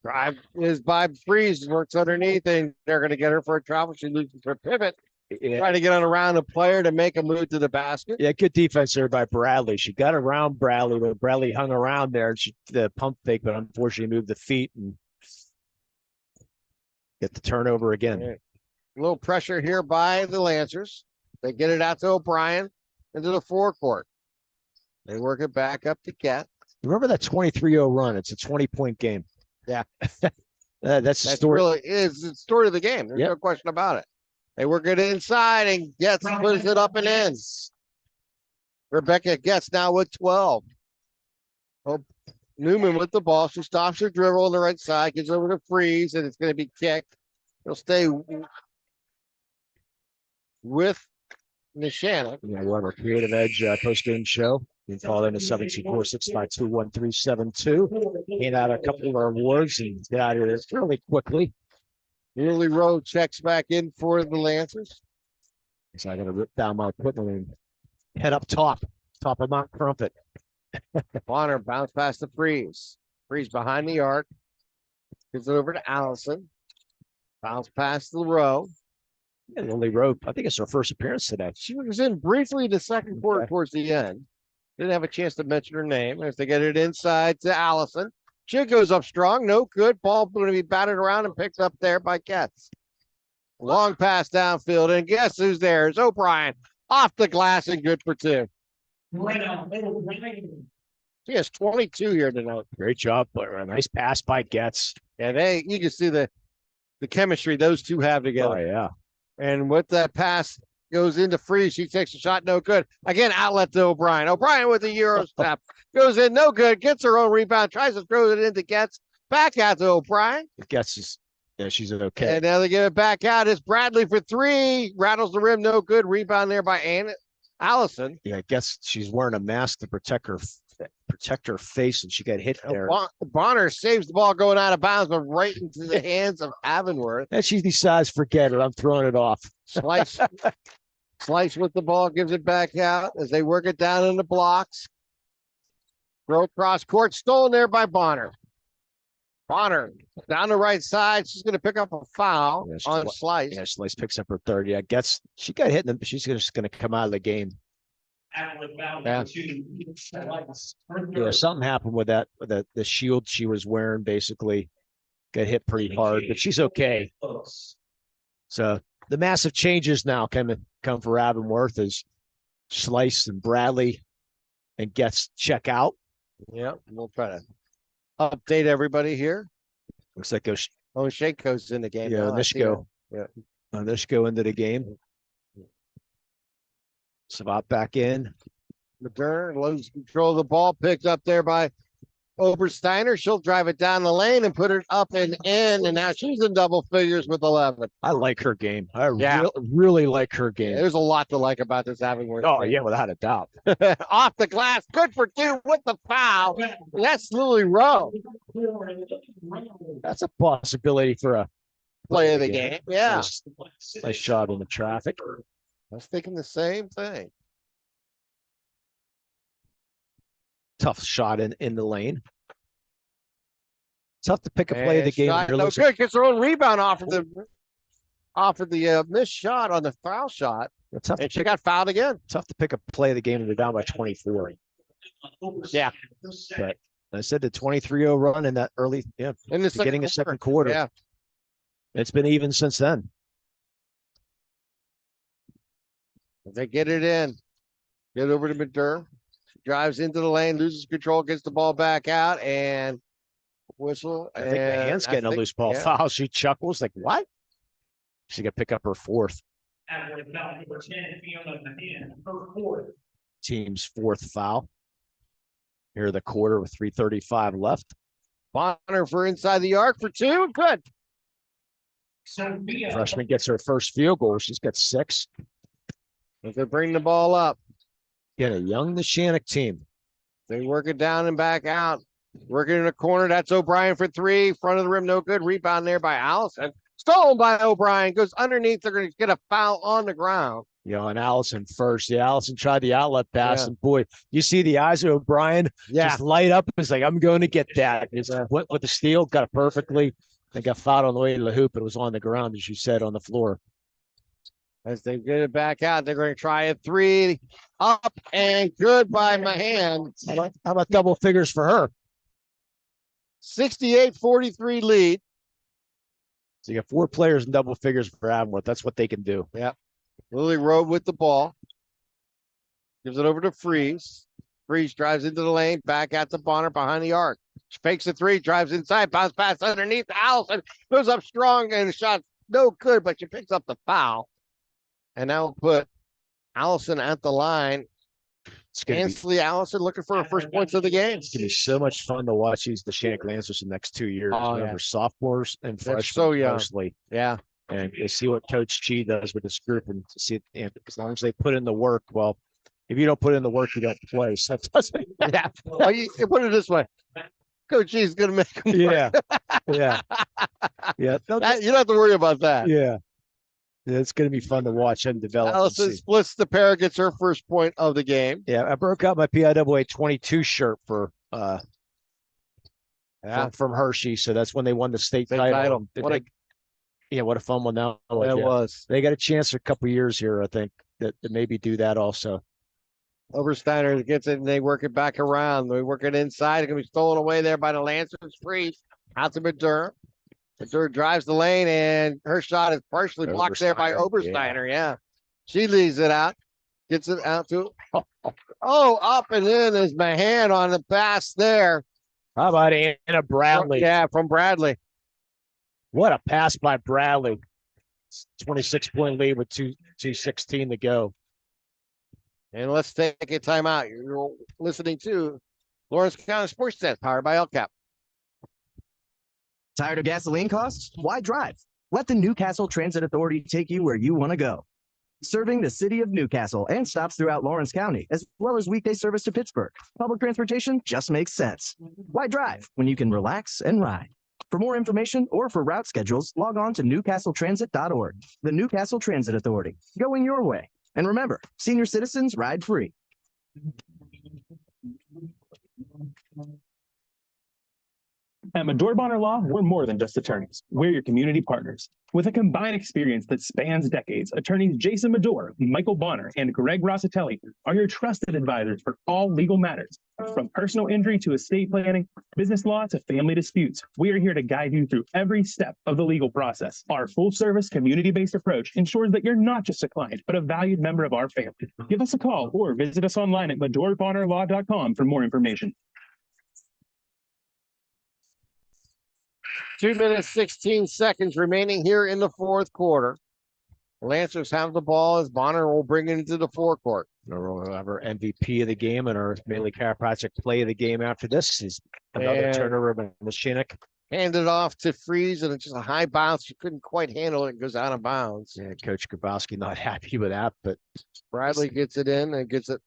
Drive is by Freeze, works underneath, and they're going to get her for a travel. She loses her pivot. Trying to get on around a player to make a move to the basket. Yeah, good defense there by Bradley. She got around Bradley, but Bradley hung around there. And the pump fake, but unfortunately moved the feet and get the turnover again. A little pressure here by the Lancers. They get it out to O'Brien into the forecourt. They work it back up to Cat. Remember that 23-0 run? It's a 20-point game. Yeah. That's the story. Really is the story of the game. There's no question about it. They work it inside and Getz puts it up and in. Rebecca Getz now with 12. Oh, Newman with the ball. She stops her dribble on the right side, gets over to Freeze, and it's going to be kicked. It'll stay with Neshannock. Yeah, we're on our Creative Edge post-game show. You can call in to 724-652-1372. Hand out a couple of our awards and get out of here fairly quickly. Nearly Rowe checks back in for the Lancers. So I got to rip down my equipment and head up top of Mount Crumpet. Bonner bounce past the Freeze. Freeze behind the arc. Gives it over to Allison. Bounce past the Rowe. And Lily Rowe, I think it's her first appearance today. She was in briefly the second quarter towards the end. Didn't have a chance to mention her name as they get it inside to Allison. She goes up strong, no good. Ball going to be batted around and picked up there by Getz. Long pass downfield, and guess who's there? It's O'Brien off the glass and good for two. She has 22 here tonight. Great job, player. A nice pass by Getz. Yeah, you can see the chemistry those two have together. Oh, yeah. And with that pass goes into Freeze. She takes a shot, no good. Again, outlet to O'Brien. O'Brien with the Euro step. Goes in, no good. Gets her own rebound. Tries to throw it into Getz. Back out to O'Brien. Getz is, yeah, she's okay. And now they give it back out. It's Bradley for three. Rattles the rim, no good. Rebound there by Allison. Yeah, Getz, she's wearing a mask to protect her face, and she got hit there. Bonner saves the ball going out of bounds, but right into the hands of Avonworth. And she decides, forget it, I'm throwing it off. Slice with the ball, gives it back out as they work it down in the blocks. Throw across court, stolen there by Bonner. Bonner down the right side. She's going to pick up a foul on Slice. Yeah, Slice picks up her third. Yeah, she got hit, and she's just going to come out of the game. Yeah, something happened with that. The shield she was wearing basically got hit pretty hard, but she's okay. So the massive changes now come for Avonworth as Slice and Bradley and Getz check out. Yeah, we'll try to update everybody here. Looks like Shakeco's in the game. Yeah, Nishko. Yeah, Nishko into the game. Savat back in. McGurn loses control of the ball, picked up there by Obersteiner. She'll drive it down the lane and put it up and in, and now she's in double figures with 11. I like her game. I really like her game. Yeah, there's a lot to like about this Avonworth. Oh, yeah, without a doubt. Off the glass, good for two with the foul. That's Lily Rowe. That's a possibility for a play of the game. Yeah. Nice shot in the traffic. I was thinking the same thing. Tough shot in the lane. Tough to pick a play of the game. No good. Gets her own rebound off of the missed shot on the foul shot. And she got fouled again. Tough to pick a play of the game and they're down by 24. Yeah. But I said the 23-0 run in that early, in the beginning of second quarter. Yeah. It's been even since then. They get it in. Get over to McDurr. Drives into the lane, loses control, gets the ball back out, and whistle. I think the hand's getting a loose ball foul. She chuckles like, what? She got to pick up her fourth. Team's fourth foul. Here the quarter with 3:35 left. Bonner for inside the arc for two. Good. Freshman gets her first field goal. She's got 6. They bring the ball up. Get a young Neshannock team. They work it down and back out. Working in a corner. That's O'Brien for 3. Front of the rim, no good. Rebound there by Allison. Stolen by O'Brien. Goes underneath. They're going to get a foul on the ground. And Allison first. Yeah, Allison tried the outlet pass, Yeah. and boy, you see the eyes of O'Brien just light up. It's like, I'm going to get that. It's went with the steal, got it perfectly. They got fouled on the way to the hoop. It was on the ground, as you said, on the floor. As they get it back out, they're going to try a three, up and good by Mahan. How about double figures for her? 68-43 lead. So you got 4 players in double figures for Avonworth. That's what they can do. Yeah. Lily Rowe with the ball. Gives it over to Freeze. Freeze drives into the lane, back at the Bonner behind the arc. She fakes a three, drives inside, bounce pass underneath. Allison goes up strong, and the shot no good, but she picks up the foul. And now we'll put Allison at the line. Ansley Allison looking for her first points of the game. It's going to be so much fun to watch these Neshannock Lancers the next 2 years. Oh, Remember, yeah. sophomores and They're freshmen so young. mostly. Yeah. And you see what Coach G does with this group, and to see it, as long as they put in the work. Well, if you don't put in the work, you don't play. So that doesn't. Yeah. Well, you put it this way. Coach G is going to make them Yeah. Yeah. Yeah. you don't have to worry about that. Yeah. Yeah, it's going to be fun to watch and develop. Allison splits the pair, gets her first point of the game. Yeah, I broke out my PIAA 22 shirt for from Hershey. So that's when they won the state title. What a fun one that was. It was. They got a chance for a couple years here, I think, that maybe do that also. Obersteiner gets it and they work it back around. They work it inside. It's going to be stolen away there by the Lancers. Freeze out to Madur. Madur drives the lane and her shot is partially blocked there by Obersteiner. Yeah. She leaves it out. Gets it out to up and in is Mahan on the pass there. How about Anna Bradley? Yeah, from Bradley. What a pass by Bradley. 26-point lead with 2:16 to go. And let's take a timeout. You're listening to Lawrence County SportsNet, powered by LCAP. Tired of gasoline costs? Why drive? Let the Newcastle Transit Authority take you where you want to go. Serving the city of Newcastle and stops throughout Lawrence County, as well as weekday service to Pittsburgh. Public transportation just makes sense. Why drive when you can relax and ride? For more information or for route schedules, log on to newcastletransit.org. The Newcastle Transit Authority, going your way. And remember, senior citizens ride free. At Medore Bonner Law, we're more than just attorneys. We're your community partners. With a combined experience that spans decades, attorneys Jason Medore, Michael Bonner, and Greg Rossitelli are your trusted advisors for all legal matters. From personal injury to estate planning, business law to family disputes, we are here to guide you through every step of the legal process. Our full-service, community-based approach ensures that you're not just a client, but a valued member of our family. Give us a call or visit us online at MedoreBonnerLaw.com for more information. 2 minutes, 16 seconds remaining here in the fourth quarter. Lancers have the ball as Bonner will bring it into the forecourt. We'll have our MVP of the game and our mainly chiropractic play of the game after this is another turnover by Neshannock. Handed off to Freeze, and it's just a high bounce. She couldn't quite handle it and goes out of bounds. Yeah, Coach Grabowski not happy with that, but Bradley gets it in and gets it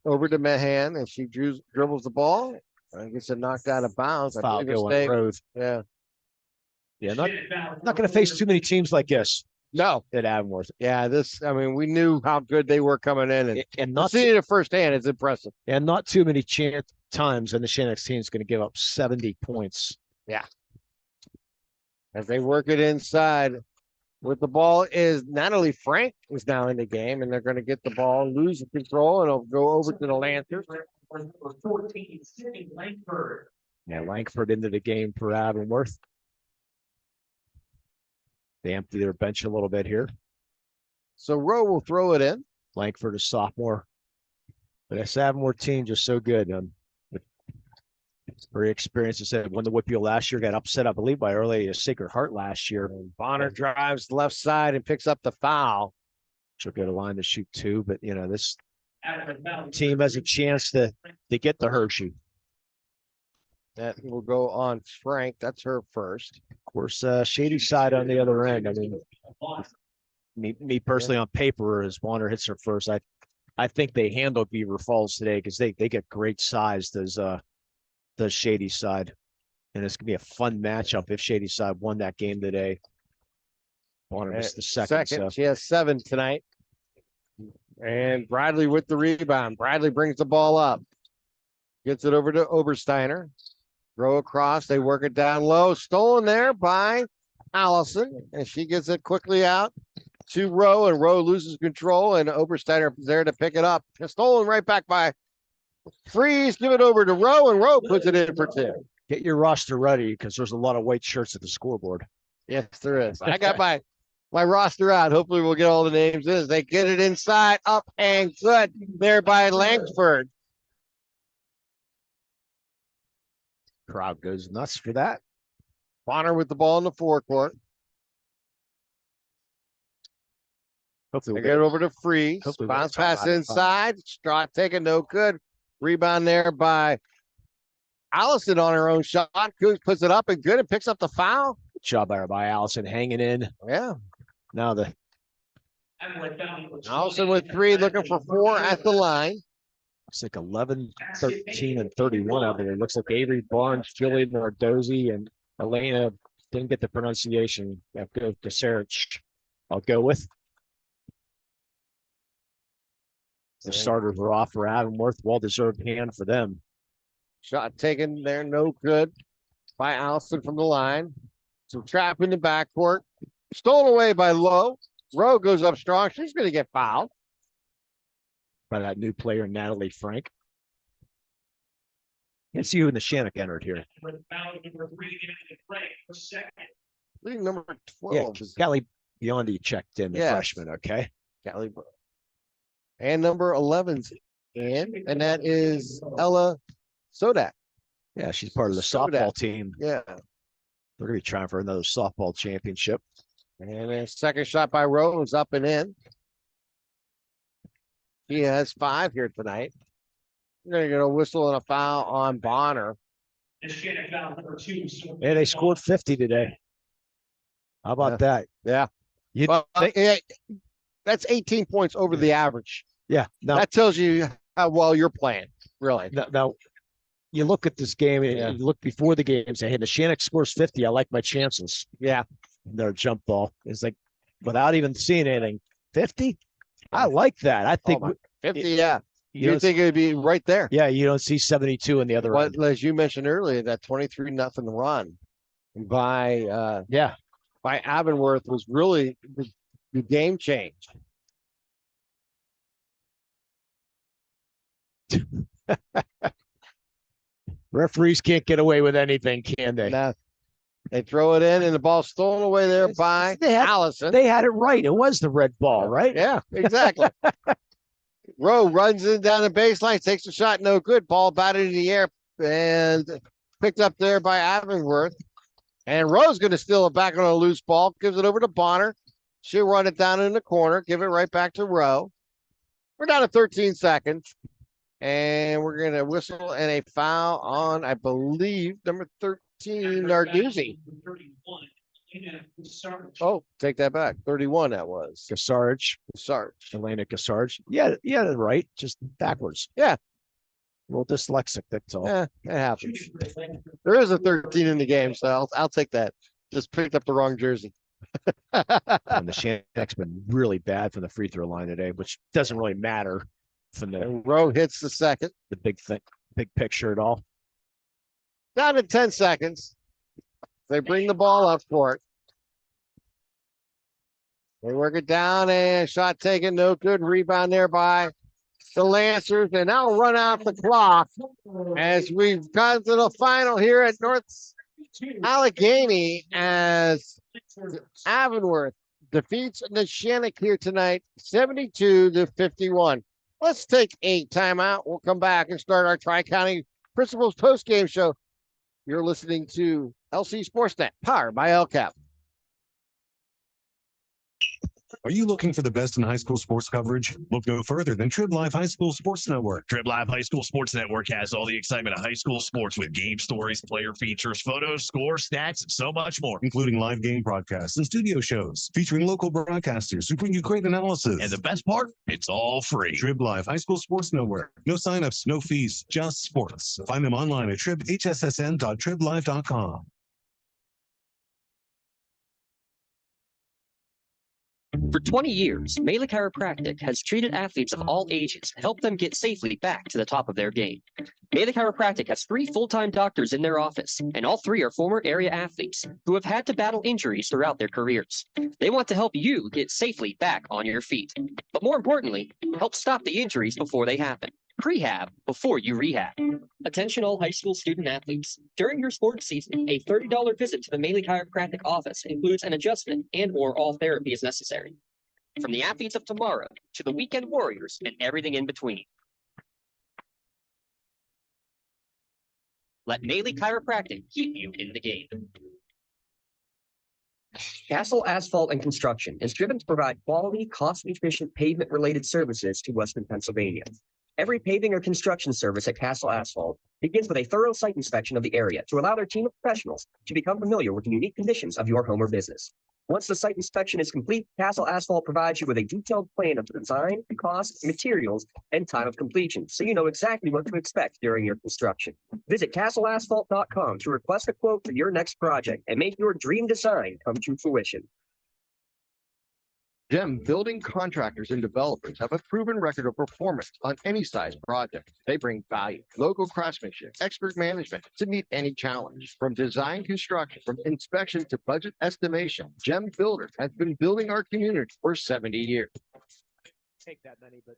over to Mahan, and she dribbles the ball. and gets it knocked out of bounds. I Foul believe go it's on road. Yeah. Yeah, not going to face too many teams like this. No. At Avonworth. Yeah, I mean, we knew how good they were coming in, and not seeing it firsthand is impressive. And not too many times, and the Neshannock team is going to give up 70 points. Yeah. As they work it inside with the ball is Natalie Frank is now in the game, and they're going to get the ball, lose control, and it'll go over to the Lancers. 14, Langford. Yeah, Langford into the game for Avonworth. They empty their bench a little bit here. So Rowe will throw it in. Langford, a sophomore. But this Avonworth team just so good. Very experienced. I said, won the WPIAL last year, got upset, I believe, by early Sacred Heart last year. And Bonner drives left side and picks up the foul. She'll go to line to shoot two, but you know, this team has a chance to get to Hershey. That will go on Frank. That's her first. Of course, Shady Side on the other end. I mean, me personally on paper, as Bonner hits her first, I think they handled Beaver Falls today because they get great size. Does Shady Side, and it's gonna be a fun matchup if Shady Side won that game today. Bonner missed the second. So. She has 7 tonight. And Bradley with the rebound. Bradley brings the ball up. Gets it over to Obersteiner. Throw across. They work it down low. Stolen there by Allison. And she gets it quickly out to Rowe. And Rowe loses control. And Obersteiner is there to pick it up. And stolen right back by Freeze. Give it over to Rowe. And Rowe puts it in for 2. Get your roster ready because there's a lot of white shirts at the scoreboard. Yes, there is. I got my roster out. Hopefully we'll get all the names in as they get it inside, up and good there by Langsford. Crowd goes nuts for that. Bonner with the ball in the forecourt. Hopefully They get it over to Freeze. Bounce pass inside. Straw taken, no good. Rebound there by Allison on her own shot. Coons puts it up and good and picks up the foul. Good job there by Allison hanging in. Yeah. Now Allison with 3, looking for 4 at the line. Looks like 11, 13, and 31 out there. It looks like Avery Barnes, Jillian Nardozzi, and Elena didn't get the pronunciation. I'll go to Sarich. I'll go with. The starters are off for Avonworth. Well-deserved hand for them. Shot taken there, no good by Allison from the line. Some trap in the backcourt. Stolen away by Lowe. Rowe goes up strong. She's going to get fouled. By that new player, Natalie Frank. Can't see who in the Neshannock entered here. Number 12. Yeah, Callie Biondi checked in, the freshman, okay? Callie. And number 11's in, and that is Ella Sodak. Yeah, she's part of the softball team. Yeah. They're going to be trying for another softball championship. And a second shot by Rose up and in. He has 5 here tonight. We're going to get a whistle and a foul on Bonner. Yeah, they scored 50 today. How about that? Yeah. Well, that's 18 points over the average. Yeah. Now, that tells you how well you're playing, really. Now you look at this game and you look before the game and say, hey, the Neshannock scores 50. I like my chances. Yeah. Their jump ball is like, without even seeing anything, 50? I like that. I think 50, yeah. You think it would be right there. Yeah, you don't see 72 in the other end. As you mentioned earlier, that 23-0 run by Avonworth was really the game change. Referees can't get away with anything, can they? No. They throw it in, and the ball's stolen away there by Allison. They had it right. It was the red ball, right? Yeah, exactly. Rowe runs in down the baseline, takes a shot, no good. Ball batted in the air and picked up there by Avonworth. And Rowe's going to steal it back on a loose ball, gives it over to Bonner. She'll run it down in the corner, give it right back to Rowe. We're down to 13 seconds. And we're going to whistle and a foul on, I believe, number 13, Narduzzi. Oh, take that back. 31, that was. Gasarge. Elena Gasarge. Yeah, right. Just backwards. Yeah. A little dyslexic, that's all. Yeah, it happens. There is a 13 in the game, so I'll take that. Just picked up the wrong jersey. And the Neshannock's been really bad from the free throw line today, which doesn't really matter from the Rowe hits the second. The big picture at all. Down to 10 seconds. They bring the ball up for it. They work it down and shot taken, no good. Rebound there by the Lancers, and now run out the clock as we've got to the final here at North Allegheny as Avonworth defeats Neshannock here tonight, 72-51. Let's take a timeout. We'll come back and start our Tri-County Principals post-game show. You're listening to LC SportsNet, powered by LCAP. Are you looking for the best in high school sports coverage? Look no further than Trib Live High School Sports Network. Trib Live High School Sports Network has all the excitement of high school sports with game stories, player features, photos, scores, stats, and so much more. Including live game broadcasts and studio shows featuring local broadcasters who bring you great analysis. And the best part, it's all free. Trib Live High School Sports Network. No signups, no fees, just sports. Find them online at tribhssn.triblive.com. For 20 years, Mela Chiropractic has treated athletes of all ages to help them get safely back to the top of their game. Mela Chiropractic has 3 full-time doctors in their office, and all 3 are former area athletes who have had to battle injuries throughout their careers. They want to help you get safely back on your feet, but more importantly, help stop the injuries before they happen. Prehab before you rehab. Attention all high school student athletes. During your sports season, a $30 visit to the Mela Chiropractic office includes an adjustment and/or all therapy is necessary. From the athletes of tomorrow to the weekend warriors and everything in between. Let Mela Chiropractic keep you in the game. Castle Asphalt and Construction is driven to provide quality, cost-efficient pavement-related services to Western Pennsylvania. Every paving or construction service at Castle Asphalt begins with a thorough site inspection of the area to allow their team of professionals to become familiar with the unique conditions of your home or business. Once the site inspection is complete, Castle Asphalt provides you with a detailed plan of the design, cost, materials, and time of completion, so you know exactly what to expect during your construction. Visit castleasphalt.com to request a quote for your next project and make your dream design come to fruition. GEM building contractors and developers have a proven record of performance on any size project. They bring value, local craftsmanship, expert management to meet any challenge. From design construction, from inspection to budget estimation, GEM Builders has been building our community for 70 years. Take that many, but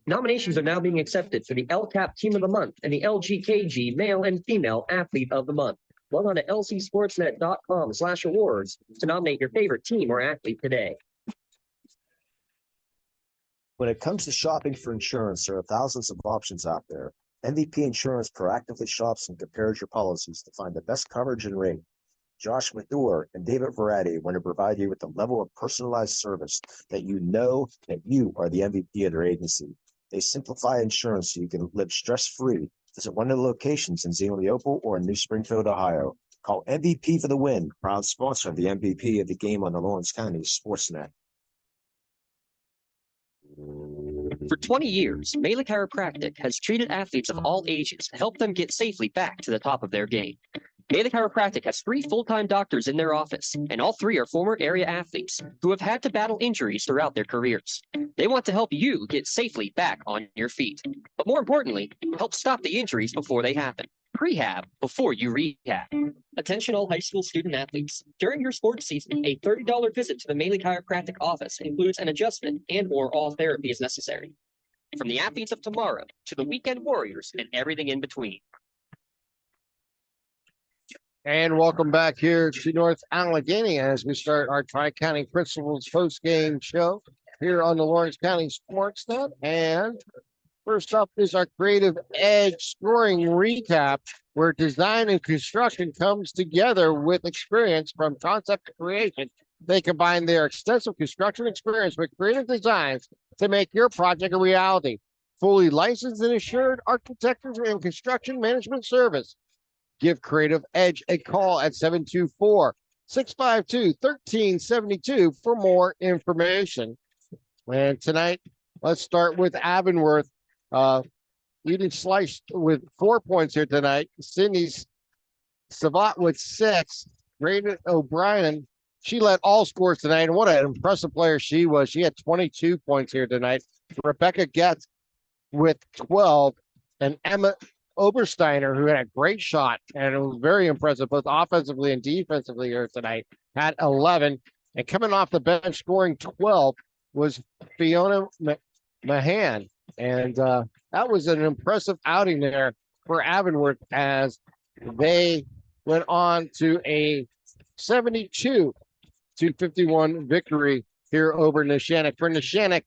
Nominations are now being accepted for the LCAP Team of the Month and the LGKG Male and Female Athlete of the Month. Log on to lcsportsnet.com/awards to nominate your favorite team or athlete today. When it comes to shopping for insurance, there are thousands of options out there. MVP Insurance proactively shops and compares your policies to find the best coverage and rate. Josh Mathur and David Verratti want to provide you with the level of personalized service that you know that you are the MVP of their agency. They simplify insurance so you can live stress-free. Visit one of the locations in Zioniople or in New Springfield, Ohio. Call MVP for the win, proud sponsor of the MVP of the game on the Lawrence County SportsNet. For 20 years, Mela Chiropractic has treated athletes of all ages to help them get safely back to the top of their game. Mela Chiropractic has 3 full-time doctors in their office, and all 3 are former area athletes who have had to battle injuries throughout their careers. They want to help you get safely back on your feet, but more importantly, help stop the injuries before they happen. Prehab before you rehab. Attention all high school student athletes. During your sports season, a $30 visit to the Mela Chiropractic office includes an adjustment and/or all therapy is necessary. From the athletes of tomorrow to the weekend warriors and everything in between. And welcome back here to North Allegheny as we start our Tri-County Principals post-game show here on the Lawrence County SportsNet. And first up is our Creative Edge scoring recap, where design and construction comes together with experience from concept to creation. They combine their extensive construction experience with creative designs to make your project a reality. Fully licensed and assured architecture and construction management service. Give Creative Edge a call at 724-652-1372 for more information. And tonight, let's start with Avonworth. Leading sliced with 4 points here tonight. Sydney Savat with 6. Raven O'Brien, she led all scores tonight. And what an impressive player she was. She had 22 points here tonight. Rebecca Getz with 12. And Emma Obersteiner, who had a great shot, and it was very impressive, both offensively and defensively here tonight, had 11. And coming off the bench scoring 12 was Fiona Mahan. And that was an impressive outing there for Avonworth as they went on to a 72-51 victory here over Neshannock. For Neshannock,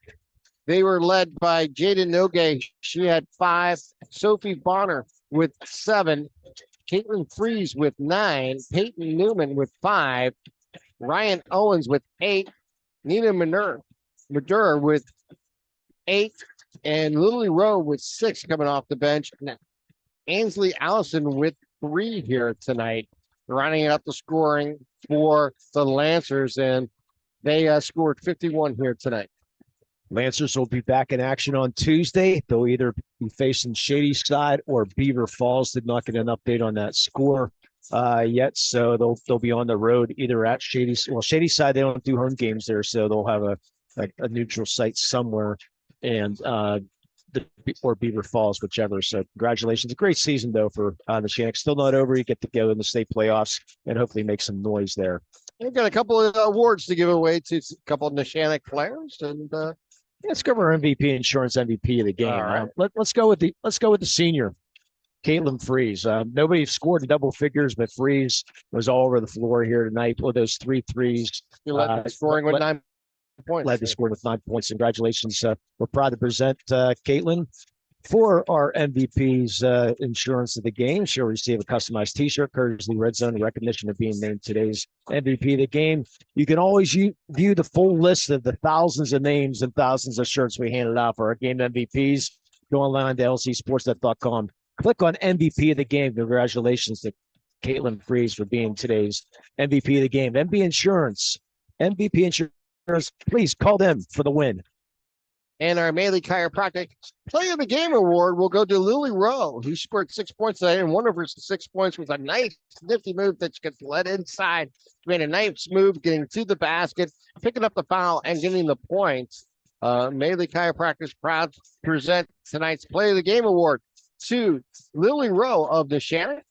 they were led by Jaden Noge. She had 5. Sophie Bonner with 7. Caitlin Fries with 9. Peyton Newman with 5. Ryan Owens with 8. Nina Madura with 8. And Lily Rowe with 6 coming off the bench. Ainsley Allison with 3 here tonight, rounding out the scoring for the Lancers. And they scored 51 here tonight. Lancers will be back in action on Tuesday. They'll either be facing Shady Side or Beaver Falls. Did not get an update on that score. yet, so they'll be on the road either at Shady Side. They don't do home games there, so they'll have a neutral site somewhere, and or Beaver Falls, whichever. So congratulations, a great season though for the Neshannock. Still not over. You get to go in the state playoffs and hopefully make some noise there. We've got a couple of awards to give away to a couple of Neshannock players, and let's go over MVP insurance MVP of the game. All right. Let's go with the senior, Caitlin Freeze. Nobody scored in double figures, but Freeze was all over the floor here tonight with those 3 threes. You led the scoring with 9 points. Led the scoring with 9 points. Congratulations. We're proud to present Caitlin for our MVP's insurance of the game. She'll receive a customized T-shirt, courtesy Red Zone, in recognition of being named today's MVP of the game. You can always view the full list of the thousands of names and thousands of shirts we handed out for our game MVPs. Go online to lcsportsnet.com. Click on MVP of the game. Congratulations to Caitlin Freeze for being today's MVP of the game. MVP Insurance, please call them for the win. And our Maley Chiropractic Play of the Game award will go to Lily Rowe, who scored 6 points tonight, and one of her 6 points was a nice, nifty move that she gets led inside. Made a nice move, getting to the basket, picking up the foul, and getting the points. Maley Chiropractic is proud to present tonight's Play of the Game award to Lily Rowe of Neshannock.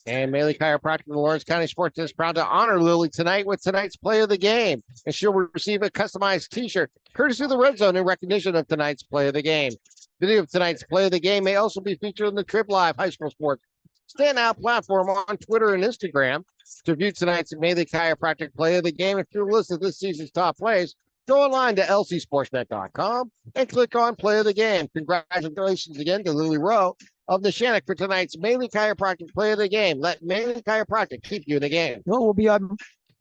And Maley Chiropractic and Lawrence County SportsNet is proud to honor Lily tonight with tonight's Play of the Game. And she'll receive a customized T-shirt, courtesy of the Red Zone, in recognition of tonight's Play of the Game. Video of tonight's Play of the Game may also be featured on the Trib Live High School Sports Standout platform on Twitter and Instagram. To view tonight's Maley Chiropractic Play of the Game and through a list of this season's top plays, go online to lcsportsnet.com and click on Play of the Game. Congratulations again to Lily Rowe of Neshannock for tonight's Maley Chiropractic Play of the Game. Let Maley Chiropractic keep you in the game. Well, we'll be on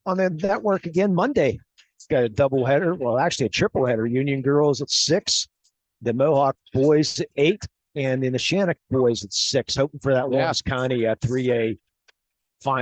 the network again Monday. It's got a double header. Well, actually a triple header. Union girls at 6, the Mohawk boys at 8, and the Neshannock boys at 6. Hoping for that Lawrence County 3A